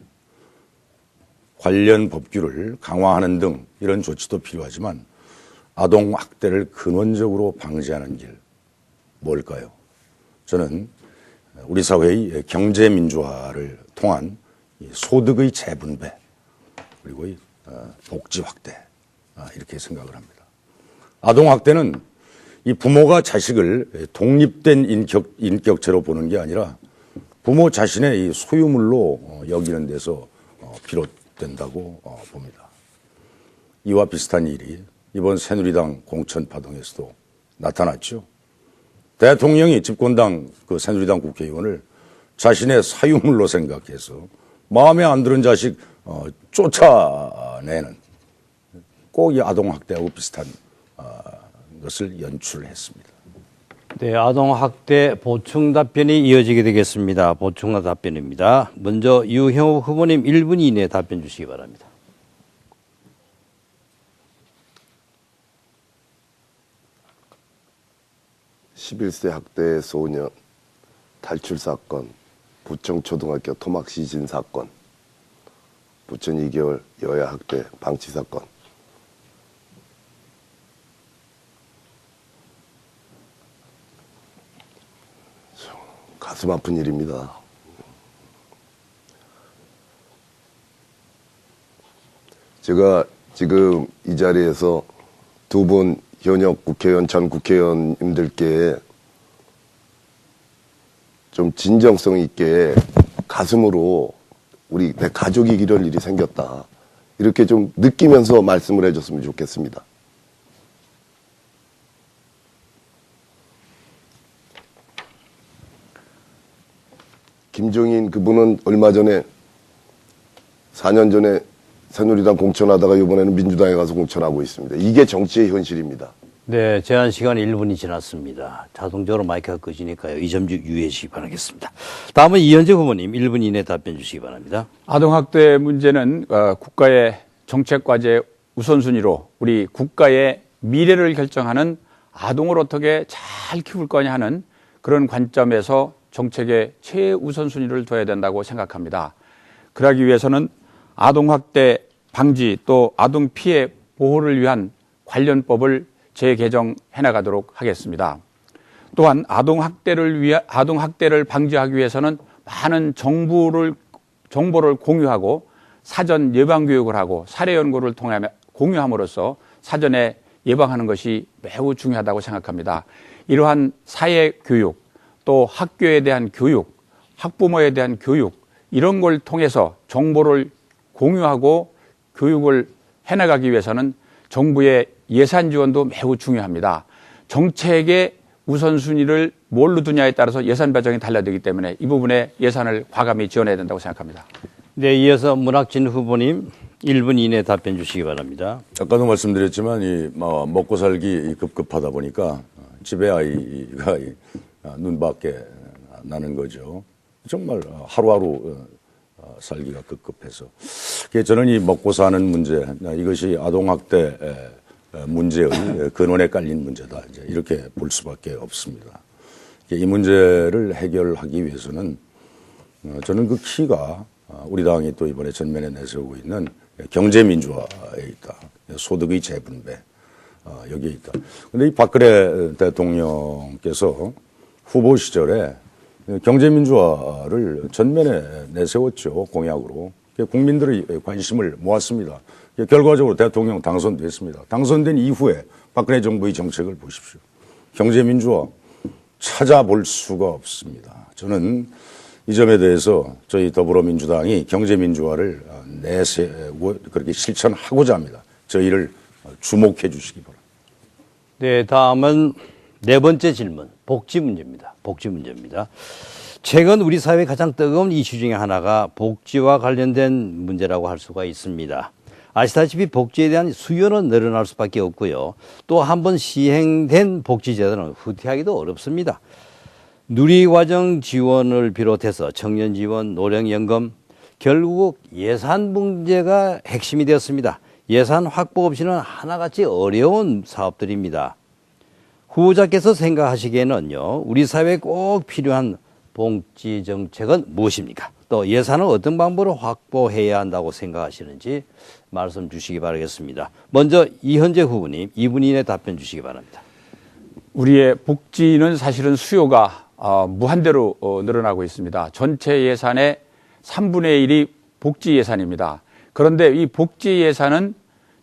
Speaker 4: 관련 법규를 강화하는 등 이런 조치도 필요하지만 아동학대를 근원적으로 방지하는 길 뭘까요? 저는 우리 사회의 경제민주화를 통한 소득의 재분배 그리고 복지 확대 이렇게 생각을 합니다. 아동학대는 이 부모가 자식을 독립된 인격체로 보는 게 아니라 부모 자신의 이 소유물로 여기는 데서 비롯된다고 봅니다. 이와 비슷한 일이 이번 새누리당 공천파동에서도 나타났죠. 대통령이 집권당 그 새누리당 국회의원을 자신의 사유물로 생각해서 마음에 안 드는 자식 쫓아내는 꼭 이 아동학대하고 비슷한 것을 연출했습니다.
Speaker 1: 네, 아동학대 보충 답변이 이어지게 되겠습니다. 보충 답변입니다. 먼저 유형욱 후보님 1분 이내에 답변 주시기 바랍니다.
Speaker 2: (11세) 학대 소년 탈출 사건, 부청초등학교 토막 시신 사건, 부천 2개월 여야 학대 방치 사건. 가슴 아픈 일입니다. 제가 지금 이 자리에서 두 분 현역 국회의원, 전 국회의원님들께 좀 진정성 있게 가슴으로 내 가족이 이럴 일이 생겼다. 이렇게 좀 느끼면서 말씀을 해줬으면 좋겠습니다. 김종인 그분은 얼마 전에 4년 전에 새누리당 공천하다가 이번에는 민주당에 가서 공천하고 있습니다. 이게 정치의 현실입니다.
Speaker 1: 네, 제한 시간 1분이 지났습니다. 자동적으로 마이크가 꺼지니까요. 이 점 유의해 주시기 바라겠습니다. 다음은 이현재 후보님 1분 이내 답변 주시기 바랍니다.
Speaker 3: 아동학대 문제는 국가의 정책과제 우선순위로 우리 국가의 미래를 결정하는 아동을 어떻게 잘 키울 거냐 하는 그런 관점에서 정책의 최우선순위를 둬야 된다고 생각합니다. 그러기 위해서는 아동학대 방지 또 아동 피해 보호를 위한 관련법을 재개정해 나가도록 하겠습니다. 또한 아동학대를 방지하기 위해서는 많은 정보를 공유하고 사전 예방교육을 하고 사례 연구를 통해 공유함으로써 사전에 예방하는 것이 매우 중요하다고 생각합니다. 이러한 사회교육 또 학교에 대한 교육, 학부모에 대한 교육 이런 걸 통해서 정보를 공유하고 교육을 해나가기 위해서는 정부의 예산 지원도 매우 중요합니다. 정책의 우선순위를 뭘로 두냐에 따라서 예산 배정이 달라지기 때문에 이 부분에 예산을 과감히 지원해야 된다고 생각합니다.
Speaker 1: 네, 이어서 문학진 후보님 1분 이내 답변 주시기 바랍니다.
Speaker 4: 아까도 말씀드렸지만 먹고 살기 급급하다 보니까 집에 아이가 눈밖에 나는 거죠. 정말 하루하루 살기가 급급해서. 저는 이 먹고 사는 문제, 이것이 아동학대 문제의 근원에 깔린 문제다. 이렇게 볼 수밖에 없습니다. 이 문제를 해결하기 위해서는 저는 그 키가 우리 당이 또 이번에 전면에 내세우고 있는 경제민주화에 있다. 소득의 재분배, 여기에 있다. 근데 이 박근혜 대통령께서 후보 시절에 경제민주화를 전면에 내세웠죠. 공약으로. 국민들의 관심을 모았습니다. 결과적으로 대통령 당선됐습니다. 당선된 이후에 박근혜 정부의 정책을 보십시오. 경제민주화 찾아볼 수가 없습니다. 저는 이 점에 대해서 저희 더불어민주당이 경제민주화를 내세우고 그렇게 실천하고자 합니다. 저희를 주목해 주시기 바랍니다.
Speaker 1: 네, 다음은 네 번째 질문, 복지 문제입니다. 복지 문제입니다. 최근 우리 사회의 가장 뜨거운 이슈 중에 하나가 복지와 관련된 문제라고 할 수가 있습니다. 아시다시피 복지에 대한 수요는 늘어날 수밖에 없고요. 또 한 번 시행된 복지제도는 후퇴하기도 어렵습니다. 누리과정 지원을 비롯해서 청년 지원, 노령연금, 결국 예산 문제가 핵심이 되었습니다. 예산 확보 없이는 하나같이 어려운 사업들입니다. 후보자께서 생각하시기에는요, 우리 사회에 꼭 필요한 복지 정책은 무엇입니까? 또 예산은 어떤 방법으로 확보해야 한다고 생각하시는지 말씀 주시기 바라겠습니다. 먼저 이현재 후보님, 2분 이내 답변 주시기 바랍니다.
Speaker 3: 우리의 복지는 사실은 수요가 무한대로 늘어나고 있습니다. 전체 예산의 3분의 1이 복지 예산입니다. 그런데 이 복지 예산은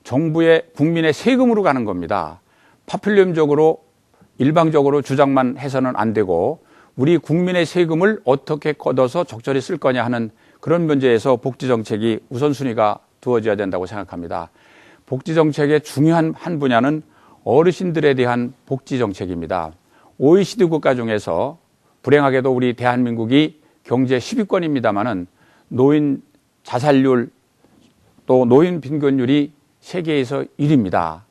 Speaker 3: 정부의 국민의 세금으로 가는 겁니다. 파퓰리즘적으로 일방적으로 주장만 해서는 안 되고 우리 국민의 세금을 어떻게 걷어서 적절히 쓸 거냐 하는 그런 문제에서 복지 정책이 우선순위가 두어져야 된다고 생각합니다. 복지 정책의 중요한 한 분야는 어르신들에 대한 복지 정책입니다. OECD 국가 중에서 불행하게도 우리 대한민국이 경제 10위권입니다마는 노인 자살률 또 노인 빈곤율이 세계에서 1위입니다.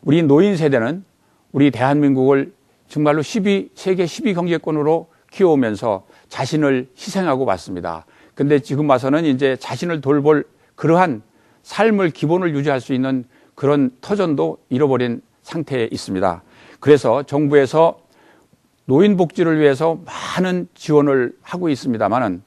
Speaker 3: 우리 노인 세대는 우리 대한민국을 정말로 세계 10위 경제권으로 키워오면서 자신을 희생하고 왔습니다. 근데 지금 와서는 이제 자신을 돌볼 그러한 삶을 기본을 유지할 수 있는 그런 터전도 잃어버린 상태에 있습니다. 그래서 정부에서 노인 복지를 위해서 많은 지원을 하고 있습니다만은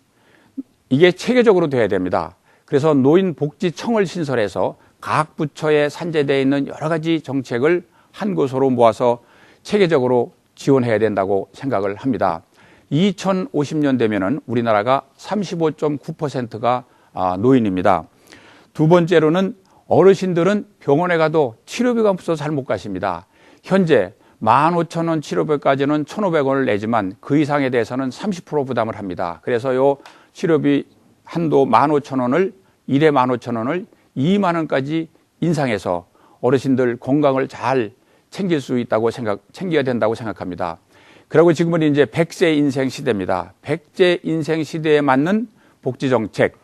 Speaker 3: 이게 체계적으로 돼야 됩니다. 그래서 노인복지청을 신설해서 각 부처에 산재되어 있는 여러 가지 정책을 한 곳으로 모아서 체계적으로 지원해야 된다고 생각을 합니다. 2050년 되면은 우리나라가 35.9%가 노인입니다. 두 번째로는 어르신들은 병원에 가도 치료비가 없어서 잘 못 가십니다. 현재 15,000원 치료비까지는 1,500원을 내지만 그 이상에 대해서는 30% 부담을 합니다. 그래서 요 치료비 한도 15,000원을 1회 15,000원을 2만 원까지 인상해서 어르신들 건강을 잘 챙길 수 있다고 챙겨야 된다고 생각합니다. 그리고 지금은 이제 100세 인생 시대입니다. 100세 인생 시대에 맞는 복지 정책,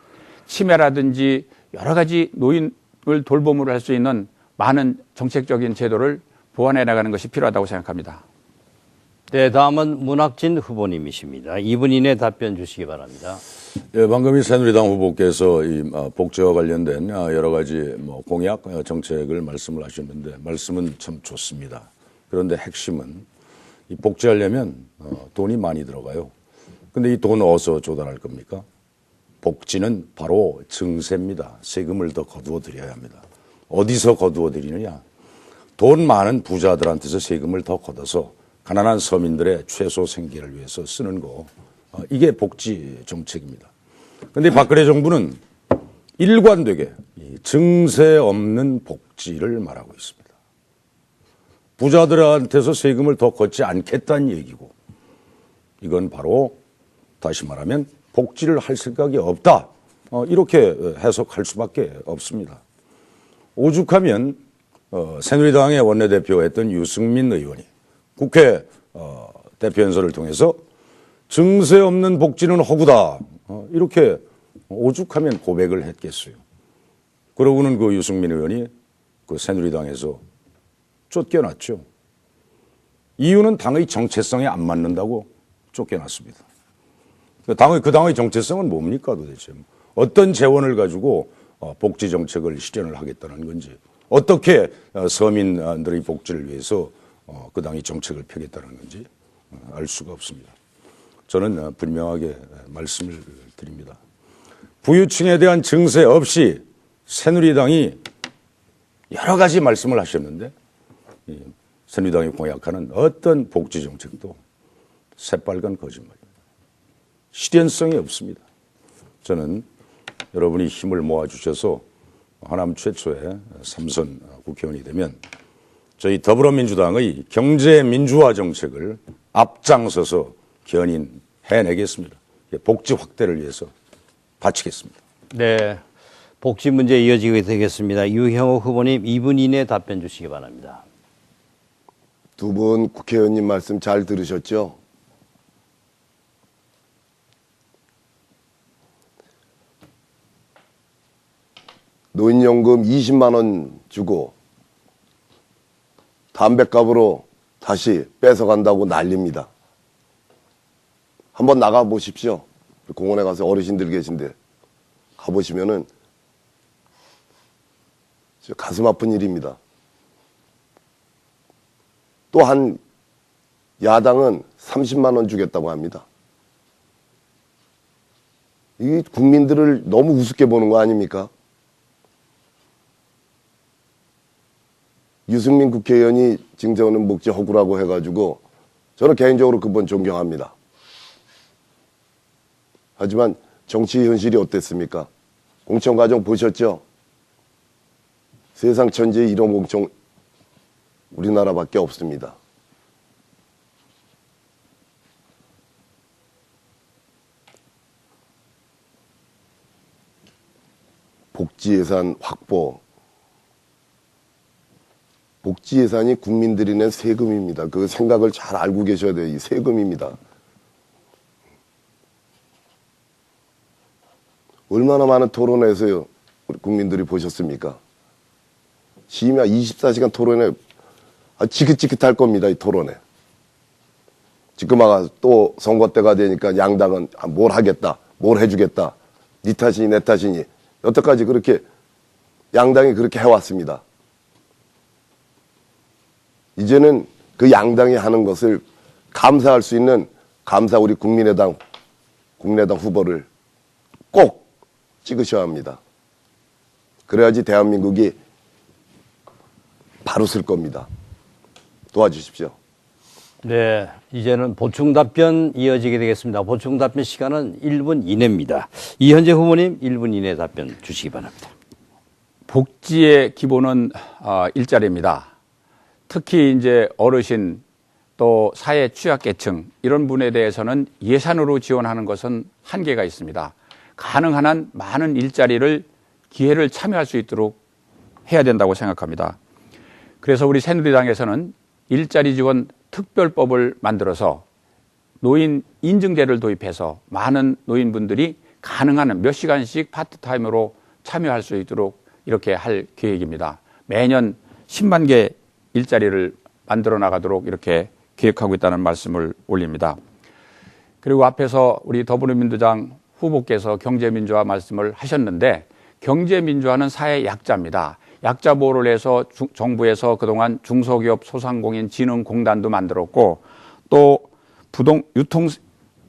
Speaker 3: 치매라든지 여러 가지 노인을 돌봄으로 할 수 있는 많은 정책적인 제도를 보완해 나가는 것이 필요하다고 생각합니다.
Speaker 1: 네, 다음은 문학진 후보님이십니다. 2분 이내 답변 주시기 바랍니다.
Speaker 4: 예, 방금 이 새누리당 후보께서 이 복지와 관련된 여러 가지 공약 정책을 말씀을 하셨는데 말씀은 참 좋습니다. 그런데 핵심은 이 복지하려면 돈이 많이 들어가요. 근데 이 돈 어디서 조달할 겁니까? 복지는 바로 증세입니다. 세금을 더 거두어 드려야 합니다. 어디서 거두어 드리느냐? 돈 많은 부자들한테서 세금을 더 걷어서 가난한 서민들의 최소 생계를 위해서 쓰는 거. 이게 복지 정책입니다. 그런데 박근혜 정부는 일관되게 증세 없는 복지를 말하고 있습니다. 부자들한테서 세금을 더 걷지 않겠다는 얘기고 이건 바로 다시 말하면 복지를 할 생각이 없다. 이렇게 해석할 수밖에 없습니다. 오죽하면 새누리당의 원내대표였던 유승민 의원이 국회 대표 연설을 통해서 증세 없는 복지는 허구다. 이렇게 오죽하면 고백을 했겠어요. 그러고는 그 유승민 의원이 그 새누리당에서 쫓겨났죠. 이유는 당의 정체성에 안 맞는다고 쫓겨났습니다. 그 당의 정체성은 뭡니까 도대체? 어떤 재원을 가지고 복지 정책을 실현을 하겠다는 건지, 어떻게 서민들의 복지를 위해서 그 당이 정책을 펴겠다는 건지 알 수가 없습니다. 저는 분명하게 말씀을 드립니다. 부유층에 대한 증세 없이 새누리당이 여러 가지 말씀을 하셨는데 이 새누리당이 공약하는 어떤 복지 정책도 새빨간 거짓말입니다. 실현성이 없습니다. 저는 여러분이 힘을 모아주셔서 하남 최초의 삼선 국회의원이 되면 저희 더불어민주당의 경제민주화 정책을 앞장서서 견인해내겠습니다. 복지 확대를 위해서 바치겠습니다.
Speaker 1: 네. 복지 문제 이어지게 되겠습니다. 유형옥 후보님 2분 이내 답변 주시기 바랍니다.
Speaker 2: 두 분 국회의원님 말씀 잘 들으셨죠? 노인연금 20만 원 주고 담뱃값으로 다시 뺏어간다고 난립니다. 한번 나가 보십시오. 공원에 가서 어르신들 계신데 가보시면은 가슴 아픈 일입니다. 또한 야당은 30만 원 주겠다고 합니다. 이 국민들을 너무 우습게 보는 거 아닙니까? 유승민 국회의원이 징자오는 목지 허구라고 해가지고 저는 개인적으로 그분 존경합니다. 하지만 정치 현실이 어땠습니까? 공천과정 보셨죠? 세상 천지에 이런 공천 우리나라밖에 없습니다. 복지 예산 확보. 복지 예산이 국민들이 낸 세금입니다. 그 생각을 잘 알고 계셔야 돼요. 이 세금입니다. 얼마나 많은 토론회에서 우리 국민들이 보셨습니까? 심야 24시간 토론회 지긋지긋할 겁니다. 이 토론회. 지금 아가 또 선거 때가 되니까 양당은 뭘 하겠다, 뭘 해주겠다, 네 탓이니 내 탓이니 여태까지 그렇게 양당이 그렇게 해왔습니다. 이제는 그 양당이 하는 것을 감사할 수 있는 감사 우리 국민의당 후보를 꼭 찍으셔야 합니다. 그래야지 대한민국이 바로 쓸 겁니다. 도와주십시오.
Speaker 1: 네, 이제는 보충 답변 이어지게 되겠습니다. 보충 답변 시간은 1분 이내입니다. 이현재 후보님 1분 이내 답변 주시기 바랍니다.
Speaker 3: 복지의 기본은 일자리입니다. 특히 이제 어르신 또 사회 취약계층 이런 분에 대해서는 예산으로 지원하는 것은 한계가 있습니다. 가능한 한 많은 일자리를 기회를 참여할 수 있도록 해야 된다고 생각합니다. 그래서 우리 새누리당에서는 일자리 지원 특별법을 만들어서 노인 인증제를 도입해서 많은 노인분들이 가능한 한 몇 시간씩 파트타임으로 참여할 수 있도록 이렇게 할 계획입니다. 매년 10만 개 일자리를 만들어 나가도록 이렇게 계획하고 있다는 말씀을 올립니다. 그리고 앞에서 우리 더불어민주당 후보께서 경제민주화 말씀을 하셨는데 경제민주화는 사회 약자입니다. 약자 보호를 해서 정부에서 그동안 중소기업 소상공인 진흥공단도 만들었고 또 유통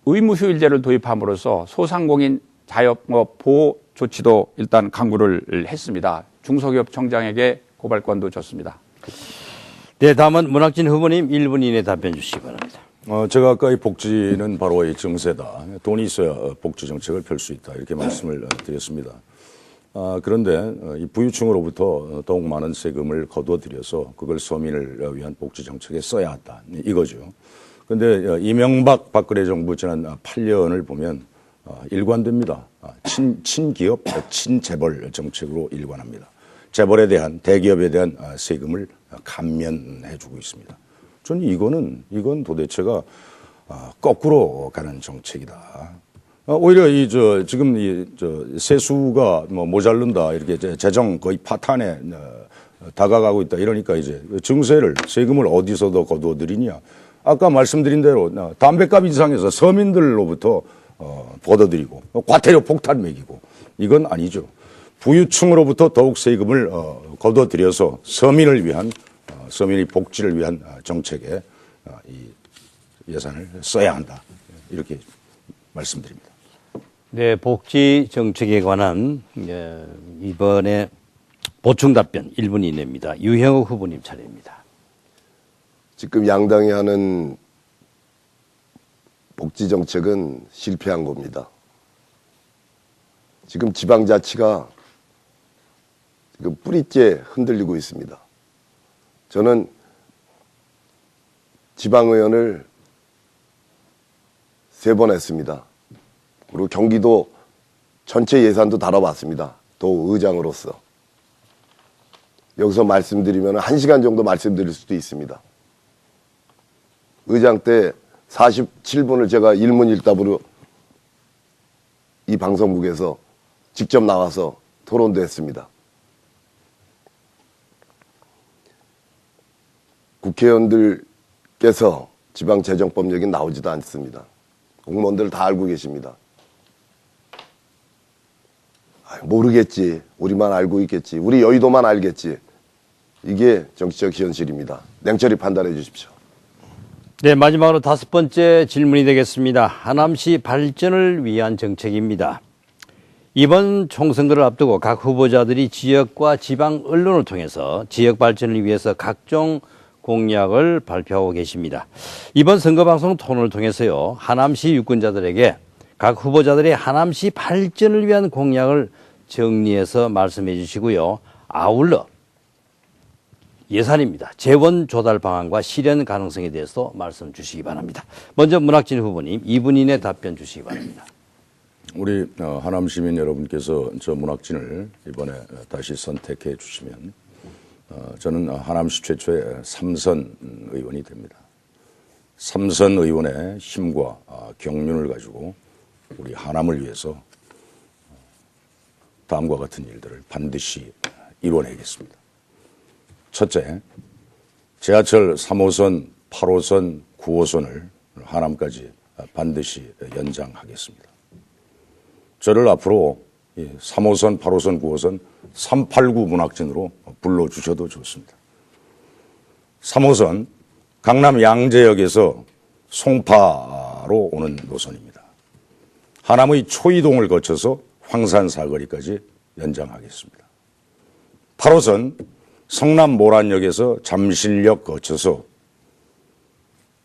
Speaker 3: 의무 휴일제를 도입함으로써 소상공인 자영업 보호 조치도 일단 강구를 했습니다. 중소기업 청장에게 고발권도 줬습니다.
Speaker 1: 네, 다음은 문학진 후보님 1분 이내 답변 주시기 바랍니다.
Speaker 4: 제가 아까 이 복지는 바로 이 증세다. 돈이 있어야 복지 정책을 펼 수 있다. 이렇게 말씀을 드렸습니다. 그런데 이 부유층으로부터 더욱 많은 세금을 거둬들여서 그걸 서민을 위한 복지 정책에 써야 한다. 이거죠. 그런데 이명박 박근혜 정부 지난 8년을 보면 일관됩니다. 친기업, 친재벌 정책으로 일관합니다. 재벌에 대한 대기업에 대한 세금을 감면해주고 있습니다. 저는 이건 도대체가 거꾸로 가는 정책이다. 오히려 지금 세수가 모자른다 이렇게 재정 거의 파탄에 다가가고 있다 이러니까 이제 세금을 어디서 더 거두어들이냐. 아까 말씀드린 대로 담뱃값 인상해서 서민들로부터 걷어들이고 과태료 폭탄 매기고 이건 아니죠. 부유층으로부터 더욱 세금을 거둬들여서 서민이 복지를 위한 정책에 이 예산을 써야 한다. 이렇게 말씀드립니다.
Speaker 1: 네, 복지 정책에 관한 이번에 보충 답변 1분 이내입니다. 유형욱 후보님 차례입니다.
Speaker 2: 지금 양당이 하는 복지 정책은 실패한 겁니다. 지금 지방자치가 지금 뿌리째 흔들리고 있습니다. 저는 지방의원을 3번 했습니다. 그리고 경기도 전체 예산도 다뤄봤습니다. 도의장으로서. 여기서 말씀드리면 1시간 정도 말씀드릴 수도 있습니다. 의장 때 47분을 제가 일문일답으로 이 방송국에서 직접 나와서 토론도 했습니다. 국회의원들께서 지방재정법 얘기 나오지도 않습니다. 공무원들 다 알고 계십니다. 모르겠지. 우리만 알고 있겠지. 우리 여의도만 알겠지. 이게 정치적 현실입니다. 냉철히 판단해 주십시오.
Speaker 1: 네, 마지막으로 5번째 질문이 되겠습니다. 하남시 발전을 위한 정책입니다. 이번 총선거를 앞두고 각 후보자들이 지역과 지방 언론을 통해서 지역 발전을 위해서 각종 공약을 발표하고 계십니다. 이번 선거방송 토론을 통해서요, 하남시 유권자들에게 각 후보자들의 하남시 발전을 위한 공약을 정리해서 말씀해 주시고요. 아울러 예산입니다. 재원 조달 방안과 실현 가능성에 대해서 말씀 주시기 바랍니다. 먼저 문학진 후보님 2분 이내 답변 주시기 바랍니다.
Speaker 4: 우리 하남 시민 여러분께서 저 문학진을 이번에 다시 선택해 주시면 저는 하남시 최초의 3선 의원이 됩니다. 3선 의원의 힘과 경륜을 가지고 우리 하남을 위해서 다음과 같은 일들을 반드시 이뤄내겠습니다. 첫째, 지하철 3호선, 8호선, 9호선을 하남까지 반드시 연장하겠습니다. 저를 앞으로 3호선, 8호선, 9호선 389 문학진으로 불러주셔도 좋습니다. 3호선 강남 양재역에서 송파로 오는 노선입니다. 하남의 초이동을 거쳐서 황산 사거리까지 연장하겠습니다. 8호선 성남 모란역에서 잠실역 거쳐서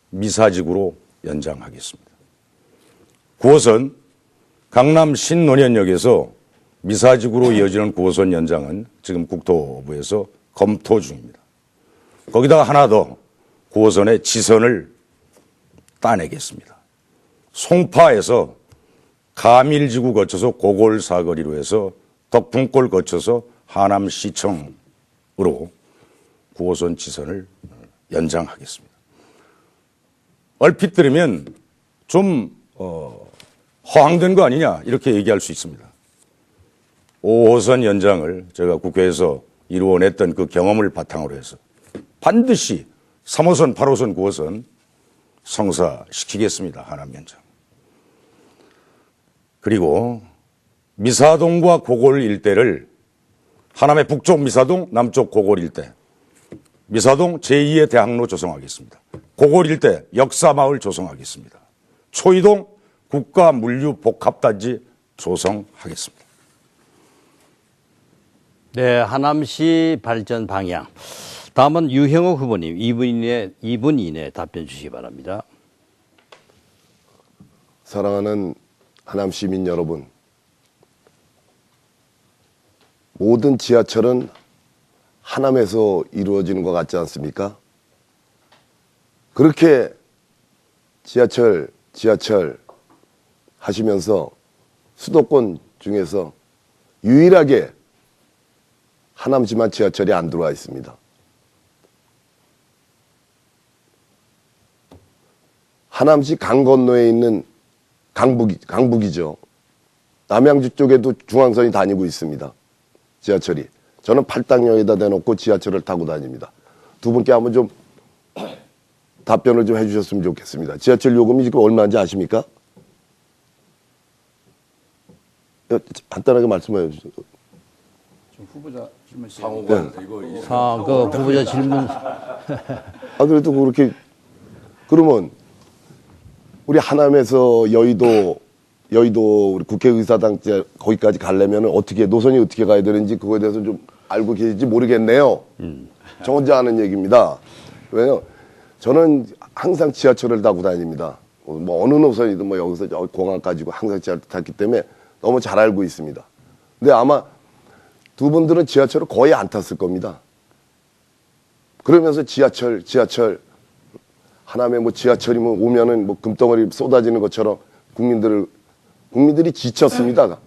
Speaker 4: 미사직으로 연장하겠습니다. 9호선 강남 신논현역에서 미사직으로 이어지는 9호선 연장은 지금 국토부에서 검토 중입니다. 거기다가 하나 더 9호선의 지선을 따내겠습니다. 송파에서 가밀지구 거쳐서 고골사거리로 해서 덕풍골 거쳐서 하남시청으로 9호선 지선을 연장하겠습니다. 얼핏 들으면 좀 허황된 거 아니냐 이렇게 얘기할 수 있습니다. 5호선 연장을 제가 국회에서 이루어냈던 그 경험을 바탕으로 해서 반드시 3호선, 8호선, 9호선 성사시키겠습니다. 하남 연장. 그리고 미사동과 고골 일대를 하남의 북쪽 미사동, 남쪽 고골 일대, 미사동 제2의 대학로 조성하겠습니다. 고골 일대 역사마을 조성하겠습니다. 초이동 국가물류복합단지 조성하겠습니다.
Speaker 1: 네, 하남시 발전 방향. 다음은 유형욱 후보님 2분 이내 답변 주시기 바랍니다.
Speaker 2: 사랑하는 하남 시민 여러분, 모든 지하철은 하남에서 이루어지는 것 같지 않습니까? 그렇게 지하철 하시면서 수도권 중에서 유일하게 하남시만 지하철이 안 들어와 있습니다. 하남시 강 건너에 있는 강북이죠. 남양주 쪽에도 중앙선이 다니고 있습니다. 지하철이. 저는 팔당역에다 대놓고 지하철을 타고 다닙니다. 두 분께 한번 좀 답변을 좀 해주셨으면 좋겠습니다. 지하철 요금이 지금 얼마인지 아십니까? 간단하게 말씀해 주세요.
Speaker 3: 후보자 질문
Speaker 4: 상호간
Speaker 1: 그 후보자 질문.
Speaker 2: 그래도 그렇게 그러면 우리 하남에서 여의도 우리 국회의사당 거기까지 가려면 어떻게 노선이 어떻게 가야 되는지 그거에 대해서 좀 알고 계실지 모르겠네요. 저 혼자 하는 얘기입니다. 왜냐면 저는 항상 지하철을 타고 다닙니다. 뭐 어느 노선이든 뭐 여기서 저 공항까지고 항상 지하철 탔기 때문에 너무 잘 알고 있습니다. 근데 아마 두 분들은 지하철을 거의 안 탔을 겁니다. 그러면서 지하철 하나의 뭐 지하철이면 오면은 뭐 금덩어리 쏟아지는 것처럼 국민들이 지쳤습니다.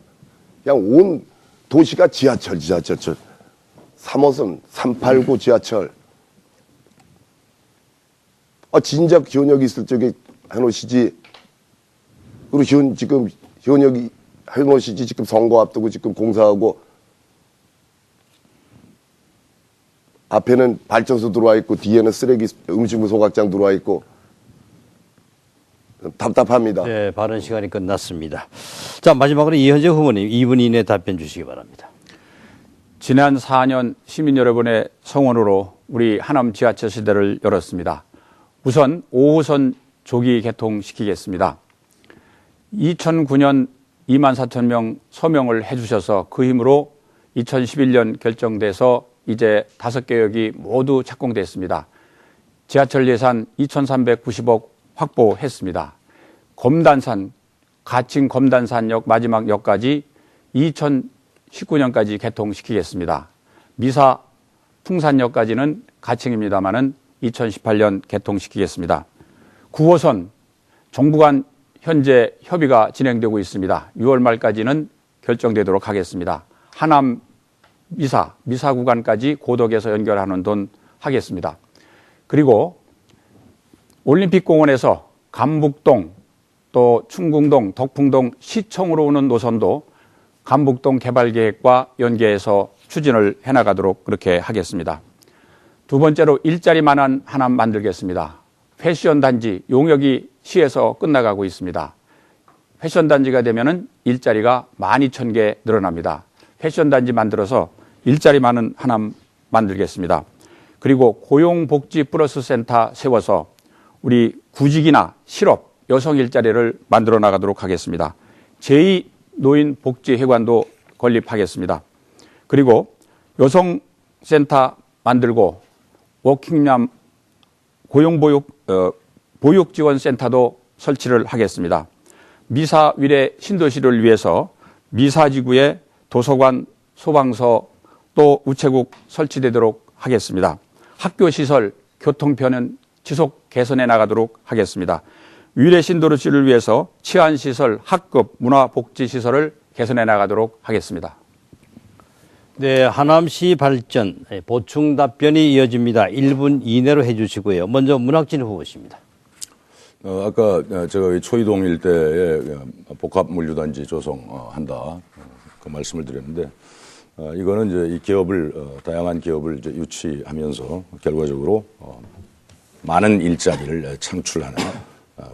Speaker 2: 그냥 온 도시가 지하철. 3호선, 389 지하철. 진작 현역이 있을 적에 해놓으시지. 그리고 지금 현역이 해놓으시지. 지금 선거 앞두고 지금 공사하고 앞에는 발전소 들어와 있고 뒤에는 쓰레기 음식물 소각장 들어와 있고 답답합니다.
Speaker 1: 네, 발언 시간이 끝났습니다. 자, 마지막으로 이현재 후보님 2분 이내 답변 주시기 바랍니다.
Speaker 3: 지난 4년 시민 여러분의 성원으로 우리 하남 지하철 시대를 열었습니다. 우선 5호선 조기 개통시키겠습니다. 2009년 24,000명 서명을 해주셔서 그 힘으로 2011년 결정돼서 이제 5개역이 모두 착공됐습니다. 지하철 예산 2,390억 확보했습니다. 가칭 검단산역 마지막 역까지 2019년까지 개통시키겠습니다. 미사 풍산역까지는 가칭입니다마는 2018년 개통시키겠습니다. 9호선 정부 간 현재 협의가 진행되고 있습니다. 6월 말까지는 결정되도록 하겠습니다. 하남 미사 구간까지 고덕에서 연결하는 돈 하겠습니다. 그리고 올림픽공원에서 감북동 또 충궁동, 덕풍동 시청으로 오는 노선도 감북동 개발계획과 연계해서 추진을 해나가도록 그렇게 하겠습니다. 두 번째로 일자리만한 하남 만들겠습니다. 패션단지 용역이 시에서 끝나가고 있습니다. 패션단지가 되면은 일자리가 12,000개 늘어납니다. 패션단지 만들어서 일자리 많은 하남 만들겠습니다. 그리고 고용복지 플러스 센터 세워서 우리 구직이나 실업, 여성 일자리를 만들어 나가도록 하겠습니다. 제2노인복지회관도 건립하겠습니다. 그리고 여성센터 만들고 워킹맘 보육지원센터도 설치를 하겠습니다. 미사 위례 신도시를 위해서 미사지구에 도서관, 소방서 또 우체국 설치되도록 하겠습니다. 학교시설, 교통편은 지속 개선해 나가도록 하겠습니다. 위례 신도시를 위해서 치안시설, 학급, 문화복지시설을 개선해 나가도록 하겠습니다.
Speaker 1: 네, 하남시 발전 보충 답변이 이어집니다. 1분 이내로 해주시고요. 먼저 문학진 후보십니다.
Speaker 4: 아까 제가 초이동 일대에 복합물류단지 조성한다 그 말씀을 드렸는데 이거는 이제 이 기업을 다양한 기업을 이제 유치하면서 결과적으로 많은 일자리를 창출하는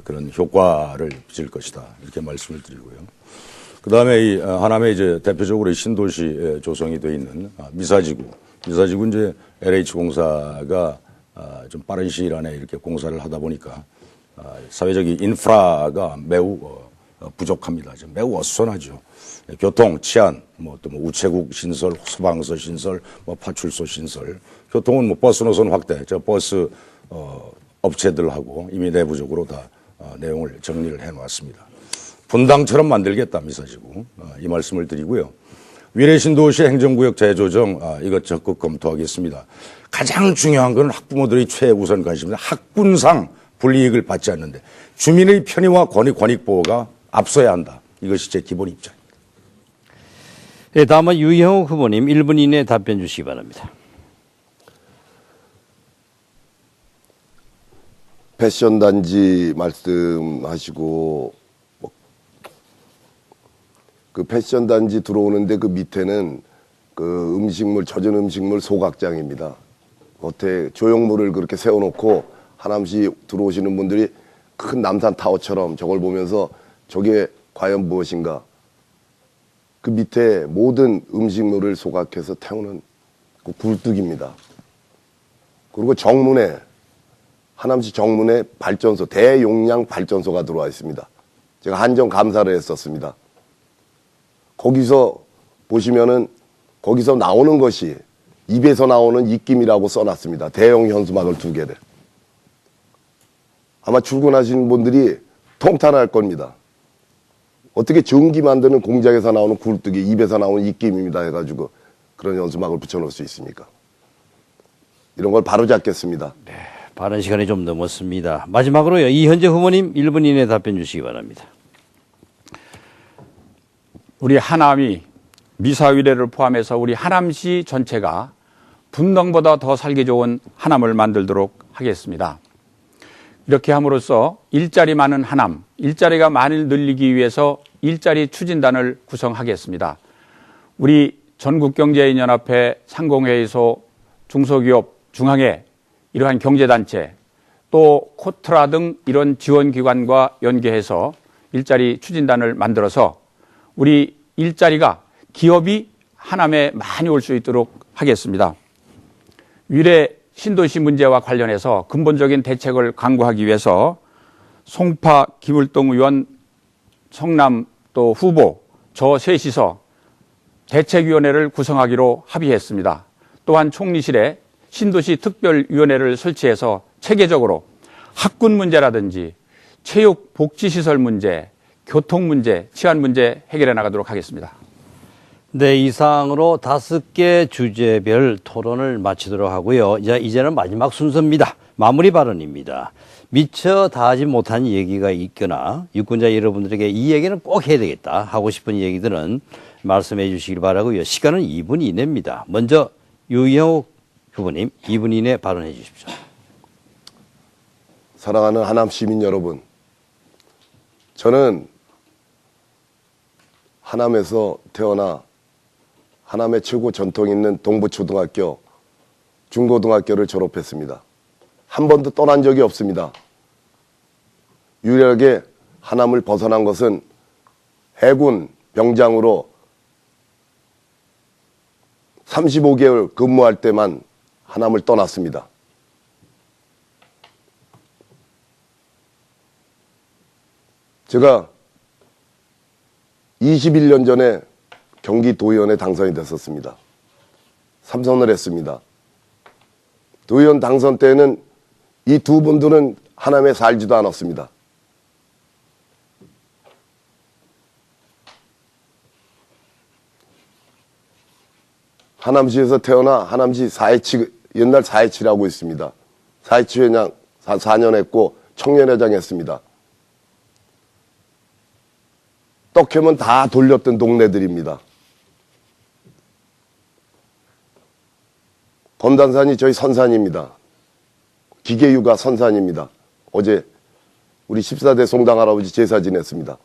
Speaker 4: 그런 효과를 빚을 것이다 이렇게 말씀을 드리고요. 그 다음에 이 하남에 이제 대표적으로 신도시 조성이 되어 있는 미사지구 이제 LH공사가 좀 빠른 시일 안에 이렇게 공사를 하다 보니까 사회적인 인프라가 매우 부족합니다. 매우 어수선하죠. 교통, 치안, 뭐 우체국 신설, 소방서 신설, 파출소 신설, 교통은 버스 노선 확대, 버스 업체들하고 이미 내부적으로 다 내용을 정리를 해놓았습니다. 분당처럼 만들겠다 미사지구 이 말씀을 드리고요. 위례 신도시 행정구역 재조정 이것 적극 검토하겠습니다. 가장 중요한 것은 학부모들의 최우선 관심입니다. 학군상 불이익을 받지 않는데 주민의 편의와 권익 보호가 앞서야 한다. 이것이 제 기본 입장입니다.
Speaker 1: 네, 다음은 유형욱 후보님 1분 이내에 답변 주시기 바랍니다.
Speaker 2: 패션단지 말씀하시고 그 패션단지 들어오는데 그 밑에는 그 젖은 음식물 소각장입니다. 겉에 조형물을 그렇게 세워놓고 하남시 들어오시는 분들이 큰 남산타워처럼 저걸 보면서 저게 과연 무엇인가. 그 밑에 모든 음식물을 소각해서 태우는 그 굴뚝입니다. 그리고 하남시 정문에 발전소, 대용량 발전소가 들어와 있습니다. 제가 한정 감사를 했었습니다. 거기서 보시면은 거기서 나오는 것이 입에서 나오는 입김이라고 써놨습니다. 대형 현수막을 2개를. 아마 출근하시는 분들이 통탄할 겁니다. 어떻게 전기 만드는 공장에서 나오는 굴뚝이 입에서 나오는 입김입니다 해가지고 그런 현수막을 붙여놓을 수 있습니까? 이런 걸 바로잡겠습니다.
Speaker 1: 발언 시간이 좀 넘었습니다. 마지막으로요. 이현재 후보님 1분 이내에 답변 주시기 바랍니다.
Speaker 3: 우리 하남이 미사위례를 포함해서 우리 하남시 전체가 분당보다 더 살기 좋은 하남을 만들도록 하겠습니다. 이렇게 함으로써 일자리 많은 하남, 일자리가 많이 늘리기 위해서 일자리 추진단을 구성하겠습니다. 우리 전국경제인연합회 상공회의소, 중소기업, 중앙회, 이러한 경제단체, 또 코트라 등 이런 지원기관과 연계해서 일자리 추진단을 만들어서 우리 일자리가 기업이 하남에 많이 올 수 있도록 하겠습니다. 위례 신도시 문제와 관련해서 근본적인 대책을 강구하기 위해서 송파 김을동 의원, 성남 또 후보, 저 셋이서 대책위원회를 구성하기로 합의했습니다. 또한 총리실에 신도시 특별위원회를 설치해서 체계적으로 학군 문제라든지 체육 복지시설 문제, 교통 문제, 치안 문제 해결해 나가도록 하겠습니다.
Speaker 1: 네, 이상으로 5개 주제별 토론을 마치도록 하고요. 이제는 마지막 순서입니다. 마무리 발언입니다. 미처 다 하지 못한 얘기가 있거나 유권자 여러분들에게 이 얘기는 꼭 해야 되겠다 하고 싶은 얘기들은 말씀해 주시길 바라고요. 시간은 2분 이내입니다. 먼저 유영욱 후보님 2분 이내 발언해 주십시오.
Speaker 2: 사랑하는 하남 시민 여러분, 저는 하남에서 태어나 하남의 최고 전통 있는 동부초등학교, 중고등학교를 졸업했습니다. 한 번도 떠난 적이 없습니다. 유일하게 하남을 벗어난 것은 해군 병장으로 35개월 근무할 때만 하남을 떠났습니다. 제가 21년 전에 경기도의원에 당선이 됐었습니다. 3선을 했습니다. 도의원 당선 때는 이 두 분들은 하남에 살지도 않았습니다. 하남시에서 태어나 하남시 4.27, 옛날 4.27하고 있습니다. 4.27 회장 4년 했고 청년회장 했습니다. 떡해면 다 돌렸던 동네들입니다. 검단산이 저희 선산입니다. 기계유가 선산입니다. 어제 우리 14대 송당 할아버지 제사 지냈습니다.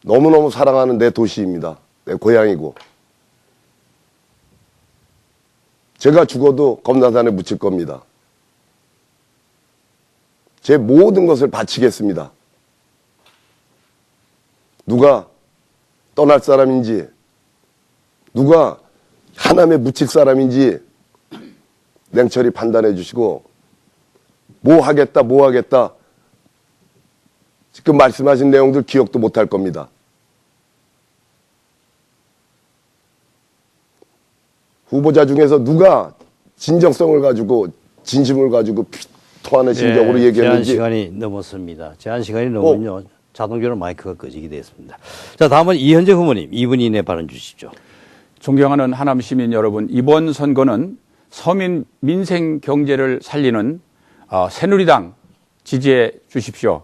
Speaker 2: 너무너무 사랑하는 내 도시입니다. 내 고향이고. 제가 죽어도 검단산에 묻힐 겁니다. 제 모든 것을 바치겠습니다. 누가 떠날 사람인지, 누가 하남에 묻힐 사람인지 냉철히 판단해 주시고 뭐 하겠다 지금 말씀하신 내용들 기억도 못할 겁니다. 후보자 중에서 누가 진정성을 가지고 진심을 가지고 토하는 심정으로 얘기했는지.
Speaker 1: 제한 시간이 넘었습니다. 제한 시간이 넘으면요 자동적으로 마이크가 꺼지게 되었습니다. 자, 다음은 이현재 후보님 2분 이내 발언 주시죠.
Speaker 3: 존경하는 하남 시민 여러분, 이번 선거는 서민 민생 경제를 살리는 새누리당 지지해 주십시오.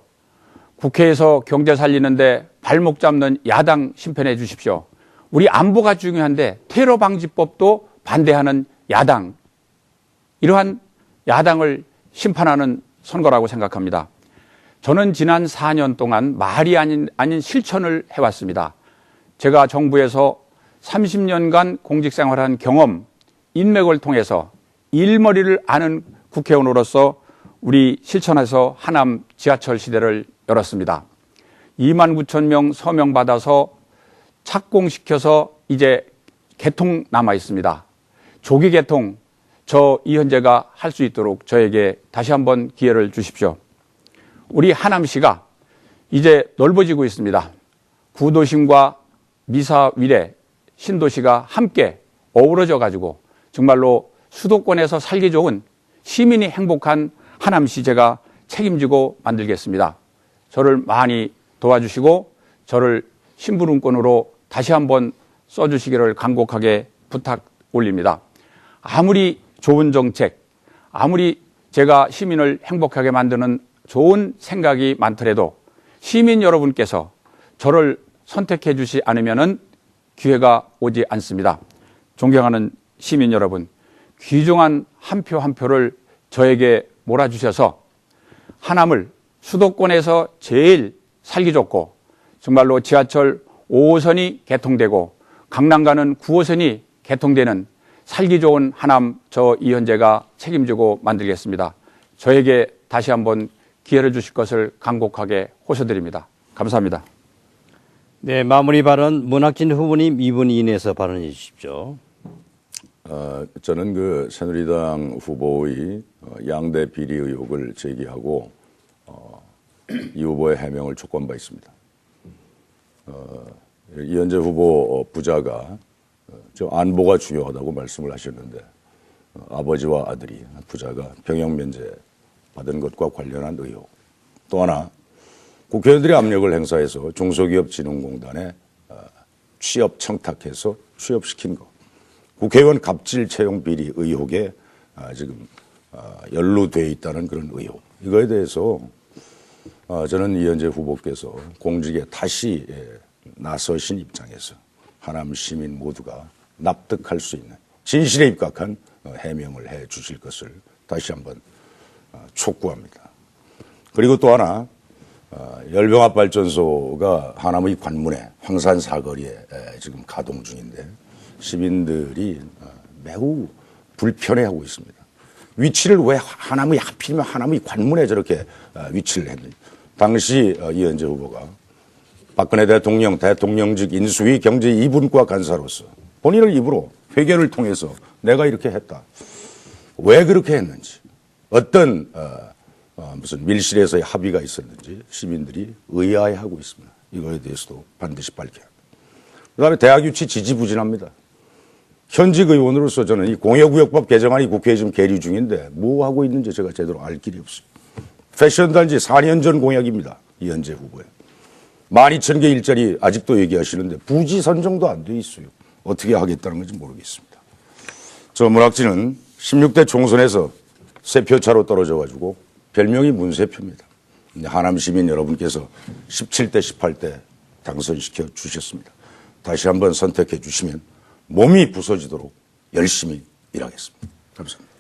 Speaker 3: 국회에서 경제 살리는데 발목 잡는 야당 심판해 주십시오. 우리 안보가 중요한데 테러 방지법도 반대하는 야당, 이러한 야당을 심판하는 선거라고 생각합니다. 저는 지난 4년 동안 말이 아닌 실천을 해왔습니다. 제가 정부에서 30년간 공직생활한 경험, 인맥을 통해서 일머리를 아는 국회의원으로서 우리 실천해서 하남 지하철 시대를 열었습니다. 2만 9천 명 서명 받아서 착공시켜서 이제 개통 남아 있습니다. 조기 개통 저 이현재가 할 수 있도록 저에게 다시 한번 기회를 주십시오. 우리 하남시가 이제 넓어지고 있습니다. 구도심과 미사위례, 신도시가 함께 어우러져 가지고 정말로 수도권에서 살기 좋은 시민이 행복한 하남시 제가 책임지고 만들겠습니다. 저를 많이 도와주시고 저를 심부름꾼으로 다시 한번 써주시기를 간곡하게 부탁 올립니다. 아무리 좋은 정책, 아무리 제가 시민을 행복하게 만드는 좋은 생각이 많더라도 시민 여러분께서 저를 선택해 주지 않으면 기회가 오지 않습니다. 존경하는 시민 여러분, 귀중한 한 표 한 표를 저에게 몰아주셔서 하남을 수도권에서 제일 살기 좋고 정말로 지하철 5호선이 개통되고 강남 가는 9호선이 개통되는 살기 좋은 하남 저 이현재가 책임지고 만들겠습니다. 저에게 다시 한번 기회를 주실 것을 간곡하게 호소드립니다. 감사합니다.
Speaker 1: 네, 마무리 발언 문학진 후보님 2분 이내에서 발언해 주십시오.
Speaker 4: 저는 그 새누리당 후보의 양대 비리 의혹을 제기하고 이 후보의 해명을 촉구한 바 있습니다. 이현재 후보 부자가 저 안보가 중요하다고 말씀을 하셨는데 아버지와 아들이 부자가 병역 면제 받은 것과 관련한 의혹, 또 하나 국회의원들이 압력을 행사해서 중소기업진흥공단에 취업 청탁해서 취업시킨 것, 국회의원 갑질 채용 비리 의혹에 지금 연루돼 있다는 그런 의혹, 이거에 대해서 저는 이현재 후보께서 공직에 다시 나서신 입장에서 하남 시민 모두가 납득할 수 있는 진실에 입각한 해명을 해 주실 것을 다시 한번 촉구합니다. 그리고 또 하나 열병합발전소가 하남의 관문에 황산 사거리에 지금 가동 중인데 시민들이 매우 불편해하고 있습니다. 위치를 왜 하남의 하필이면 하남의 관문에 저렇게 위치를 했는지. 당시 이현재 후보가 박근혜 대통령 대통령직 인수위 경제 2분과 간사로서 본인을 입으로 회견을 통해서 내가 이렇게 했다. 왜 그렇게 했는지, 어떤 무슨 밀실에서의 합의가 있었는지 시민들이 의아해하고 있습니다. 이거에 대해서도 반드시 밝혀야 합니다. 그다음에 대학 유치 지지부진합니다. 현직 의원으로서 저는 이 공여구역법 개정안이 국회에 지금 계류 중인데 뭐 하고 있는지 제가 제대로 알 길이 없어요. 패션단지 4년 전 공약입니다. 이현재 후보에. 12,000개 일자리 아직도 얘기하시는데 부지 선정도 안 돼 있어요. 어떻게 하겠다는 건지 모르겠습니다. 저 문학진은 16대 총선에서 3표 차로 떨어져가지고 별명이 문세표입니다. 하남 시민 여러분께서 17대 18대 당선시켜 주셨습니다. 다시 한번 선택해 주시면 몸이 부서지도록 열심히 일하겠습니다. 감사합니다.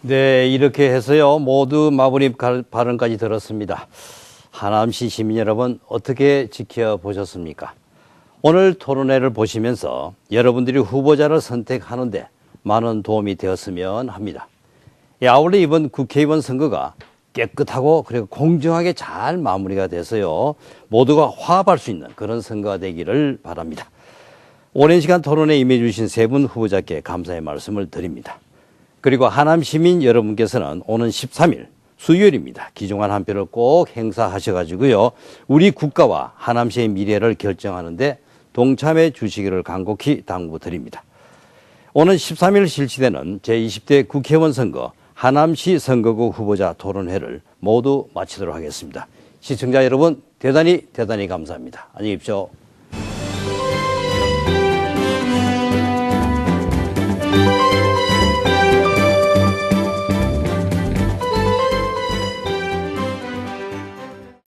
Speaker 1: 네, 이렇게 해서요 모두 마무리 발언까지 들었습니다. 하남시 시민 여러분 어떻게 지켜보셨습니까? 오늘 토론회를 보시면서 여러분들이 후보자를 선택하는데 많은 도움이 되었으면 합니다. 아울러 이번 국회의원 선거가 깨끗하고 그리고 공정하게 잘 마무리가 돼서요 모두가 화합할 수 있는 그런 선거가 되기를 바랍니다. 오랜 시간 토론에 임해 주신 세 분 후보자께 감사의 말씀을 드립니다. 그리고 하남 시민 여러분께서는 오는 13일 수요일입니다. 귀중한 한 표를 꼭 행사하셔가지고요 우리 국가와 하남시의 미래를 결정하는데 동참해 주시기를 간곡히 당부드립니다. 오는 13일 실시되는 제20대 국회의원 선거 하남시 선거구 후보자 토론회를 모두 마치도록 하겠습니다. 시청자 여러분 대단히 감사합니다. 안녕히 계십시오.